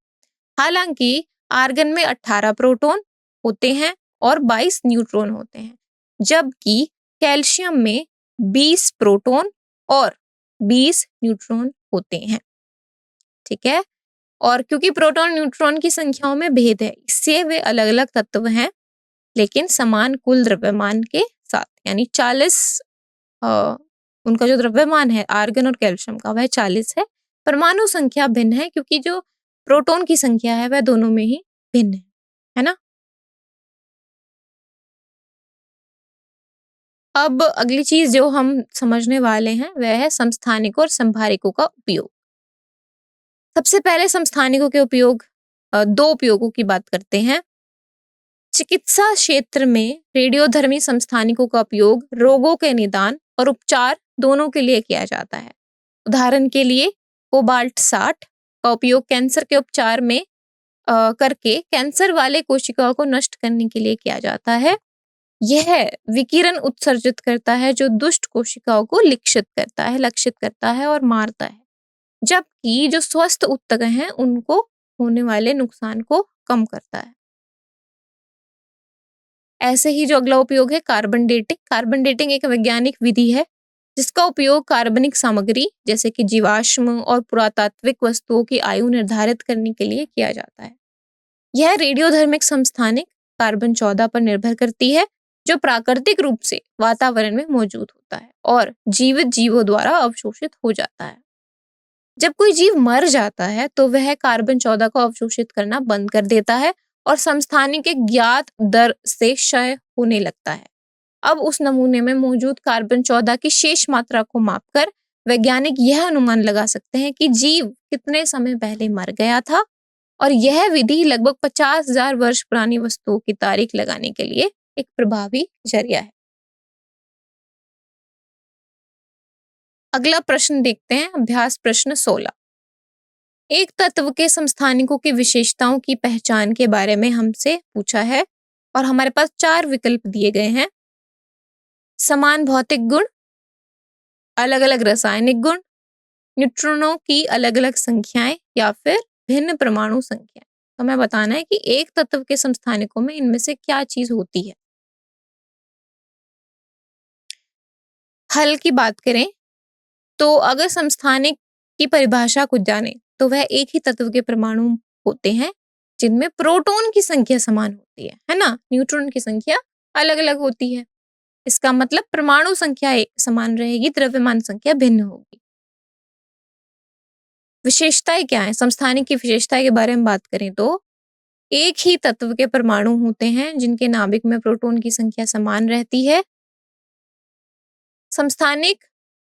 हालांकि आर्गन में 18 प्रोटॉन होते हैं और 22 न्यूट्रॉन होते हैं, जबकि कैल्शियम में 20 प्रोटॉन और 20 न्यूट्रॉन होते हैं, ठीक है। और क्योंकि प्रोटॉन न्यूट्रॉन की संख्याओं में भेद है, इससे वे अलग अलग तत्व हैं, लेकिन समान कुल द्रव्यमान के साथ, यानी 40 उनका जो द्रव्यमान है आर्गन और कैल्शियम का वह 40 है। परमाणु संख्या भिन्न है क्योंकि जो प्रोटॉन की संख्या है वह दोनों में ही भिन्न है ना। अब अगली चीज जो हम समझने वाले हैं वह है समस्थानिकों और संभारिकों का उपयोग। सबसे पहले समस्थानिकों के उपयोग, दो उपयोगों की बात करते हैं। चिकित्सा क्षेत्र में रेडियोधर्मी समस्थानिकों का उपयोग रोगों के निदान और उपचार दोनों के लिए किया जाता है। उदाहरण के लिए कोबाल्ट 60 का उपयोग कैंसर के उपचार में करके कैंसर वाले कोशिकाओं को नष्ट करने के लिए किया जाता है। यह विकिरण उत्सर्जित करता है जो दुष्ट कोशिकाओं को लक्षित करता है और मारता है, जबकि जो स्वस्थ ऊतक हैं उनको होने वाले नुकसान को कम करता है। ऐसे ही जो अगला उपयोग है कार्बन डेटिंग। कार्बन डेटिंग एक वैज्ञानिक विधि है जिसका उपयोग कार्बनिक सामग्री जैसे कि जीवाश्म और पुरातात्विक वस्तुओं की आयु निर्धारित करने के लिए किया जाता है। यह रेडियोधर्मिक समस्थानिक कार्बन 14 पर निर्भर करती है जो प्राकृतिक रूप से वातावरण में मौजूद होता है और जीवित जीवों द्वारा अवशोषित हो जाता है। जब कोई जीव मर जाता है तो वह कार्बन 14 को अवशोषित करना बंद कर देता है और समस्थानिक एक ज्ञात दर से क्षय होने लगता है। अब उस नमूने में मौजूद कार्बन 14 की शेष मात्रा को मापकर वैज्ञानिक यह अनुमान लगा सकते हैं कि जीव कितने समय पहले मर गया था, और यह विधि लगभग 50,000 वर्ष पुरानी वस्तुओं की तारीख लगाने के लिए एक प्रभावी जरिया है। अगला प्रश्न देखते हैं, अभ्यास प्रश्न 16। एक तत्व के समस्थानिकों की विशेषताओं की पहचान के बारे में हमसे पूछा है और हमारे पास 4 विकल्प दिए गए हैं। समान भौतिक गुण, अलग-अलग रासायनिक गुण, न्यूट्रॉनों की अलग-अलग संख्याएं या फिर भिन्न परमाणु संख्या। तो हमें बताना है कि एक तत्व के समस्थानिकों में इनमें से क्या चीज होती है। हल की बात करें तो अगर समस्थानिक की परिभाषा को जाने तो वह एक ही तत्व के परमाणु होते हैं जिनमें प्रोटॉन की संख्या समान होती है ना। न्यूट्रॉन की संख्या अलग अलग होती है। इसका मतलब परमाणु संख्या समान रहेगी, द्रव्यमान संख्या भिन्न होगी। विशेषताएं क्या है? समस्थानिक की विशेषताएं के बारे में बात करें तो एक ही तत्व के परमाणु होते हैं जिनके नाभिक में प्रोटॉन की संख्या समान रहती है। समस्थानिक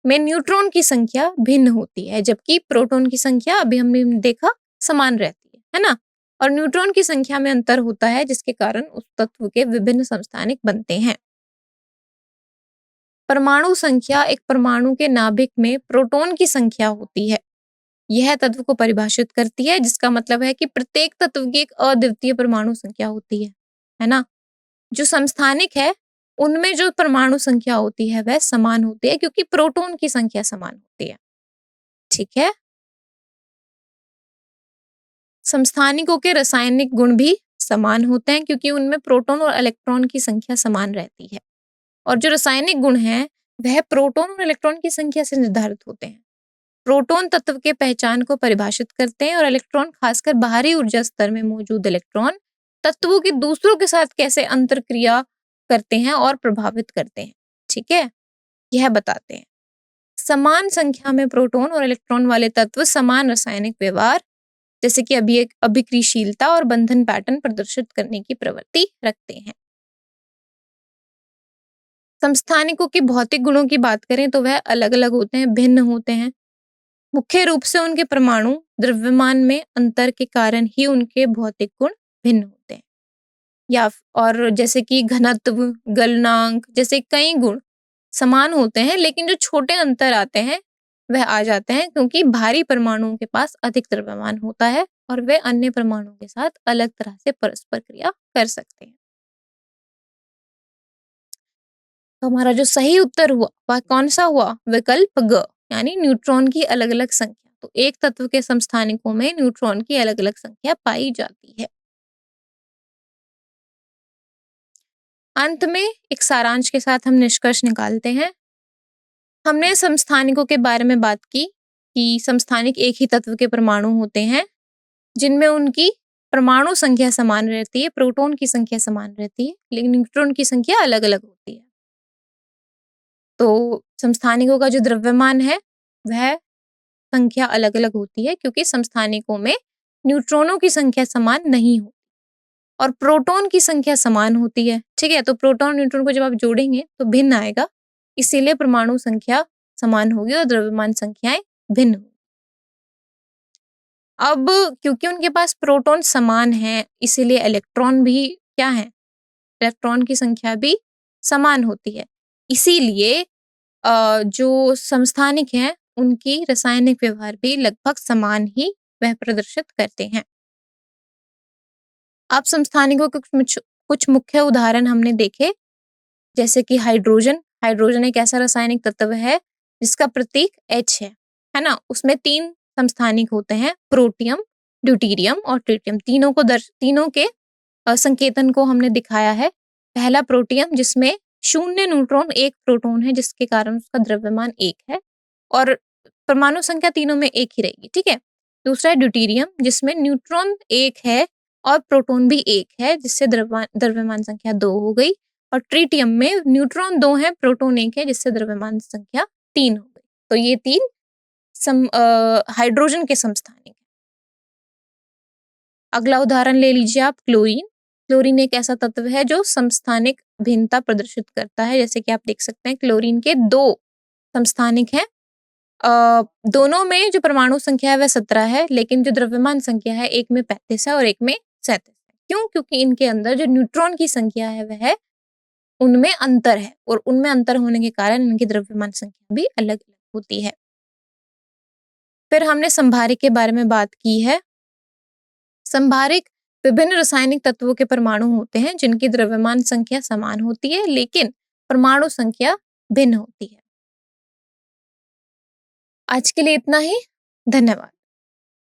में न्यूट्रॉन की संख्या भिन्न होती है जबकि प्रोटॉन की संख्या अभी हमने देखा समान रहती है ना। और न्यूट्रॉन की संख्या में अंतर होता है जिसके कारण उस तत्व के विभिन्न समस्थानिक बनते हैं। परमाणु संख्या एक परमाणु के नाभिक में प्रोटॉन की संख्या होती है। यह तत्व को परिभाषित करती है जिसका मतलब है कि प्रत्येक तत्व की एक अद्वितीय परमाणु संख्या होती है ना। जो समस्थानिक है उनमें जो परमाणु संख्या होती है वह समान होती है क्योंकि प्रोटॉन की संख्या समान होती है। ठीक है। समस्थानिकों के रासायनिक गुण भी समान होते हैं क्योंकि उनमें प्रोटॉन और इलेक्ट्रॉन की संख्या समान रहती है। और जो रासायनिक गुण हैं वह प्रोटॉन और इलेक्ट्रॉन की संख्या से निर्धारित होते हैं। प्रोटॉन तत्व के पहचान को परिभाषित करते हैं और इलेक्ट्रॉन खासकर बाहरी ऊर्जा स्तर में मौजूद इलेक्ट्रॉन तत्वों के दूसरों के साथ कैसे अंतरक्रिया करते हैं और प्रभावित करते हैं। ठीक है, यह बताते हैं। समान संख्या में प्रोटॉन और इलेक्ट्रॉन वाले तत्व समान रासायनिक व्यवहार जैसे कि अभिक्रियाशीलता और बंधन पैटर्न प्रदर्शित करने की प्रवृत्ति रखते हैं। समस्थानिकों की भौतिक गुणों की बात करें तो वह अलग अलग होते हैं, भिन्न होते हैं। मुख्य रूप से उनके परमाणु द्रव्यमान में अंतर के कारण ही उनके भौतिक गुण भिन्न होते हैं। या और जैसे कि घनत्व, गलनांक जैसे कई गुण समान होते हैं लेकिन जो छोटे अंतर आते हैं वह आ जाते हैं क्योंकि भारी परमाणुओं के पास अधिक द्रव्यमान होता है और वे अन्य परमाणुओं के साथ अलग तरह से परस्पर क्रिया कर सकते हैं। तो हमारा जो सही उत्तर हुआ वह कौन सा हुआ? विकल्प ग, यानी न्यूट्रॉन की अलग अलग संख्या। तो एक तत्व के समस्थानिकों में न्यूट्रॉन की अलग अलग संख्या पाई जाती है। अंत में एक सारांश के साथ हम निष्कर्ष निकालते हैं। हमने समस्थानिकों के बारे में बात की कि समस्थानिक एक ही तत्व के परमाणु होते हैं जिनमें उनकी परमाणु संख्या समान रहती है, प्रोटॉन की संख्या समान रहती है लेकिन न्यूट्रॉन की संख्या अलग अलग होती है। तो समस्थानिकों का जो द्रव्यमान है वह संख्या अलग अलग होती है क्योंकि समस्थानिकों में न्यूट्रॉनों की संख्या समान नहीं होती और प्रोटॉन की संख्या समान होती है। ठीक है, तो प्रोटॉन न्यूट्रॉन को जब आप जोड़ेंगे तो भिन्न आएगा, इसीलिए परमाणु संख्या समान होगी और द्रव्यमान संख्याएं भिन्न होगी। अब क्योंकि उनके पास प्रोटॉन समान है इसीलिए इलेक्ट्रॉन भी क्या है? इलेक्ट्रॉन की संख्या भी समान होती है। इसीलिए जो समस्थानिक हैं उनकी रासायनिक व्यवहार भी लगभग समान ही वह प्रदर्शित करते हैं। अब समस्थानिकों के कुछ मुख्य उदाहरण हमने देखे जैसे कि हाइड्रोजन। हाइड्रोजन एक ऐसा रासायनिक तत्व है जिसका प्रतीक H है ना। उसमें 3 समस्थानिक होते हैं, प्रोटियम, ड्यूटेरियम और ट्रिटियम। तीनों के संकेतन को हमने दिखाया है। पहला प्रोटियम जिसमें 0 न्यूट्रॉन 1 प्रोटॉन है जिसके कारण उसका द्रव्यमान 1 है और परमाणु संख्या तीनों में 1 ही रहेगी। ठीक है। दूसरा है ड्यूटेरियम जिसमें न्यूट्रॉन 1 है और प्रोटॉन भी 1 है जिससे द्रव्यमान संख्या 2 हो गई। और ट्रिटियम में न्यूट्रॉन 2 है, प्रोटॉन 1 है जिससे द्रव्यमान संख्या 3 हो गई। तो ये 3 हाइड्रोजन के समस्थानिक। अगला उदाहरण ले लीजिए आप, क्लोरीन। क्लोरीन एक ऐसा तत्व है जो समस्थानिक भिन्नता प्रदर्शित करता है। जैसे कि आप देख सकते हैं क्लोरीन के 2 समस्थानिक हैं। दोनों में जो परमाणु संख्या है वह 17 है लेकिन जो द्रव्यमान संख्या है एक में 35 है और एक में 37 है। क्यों? क्योंकि इनके अंदर जो न्यूट्रॉन की संख्या है वह उनमें अंतर है और उनमें अंतर होने के कारण इनकी द्रव्यमान संख्या भी अलग अलग होती है। फिर हमने संभारिक के बारे में बात की है। संभारिक विभिन्न रासायनिक तत्वों के परमाणु होते हैं जिनकी द्रव्यमान संख्या समान होती है लेकिन परमाणु संख्या भिन्न होती है। आज के लिए इतना ही। धन्यवाद।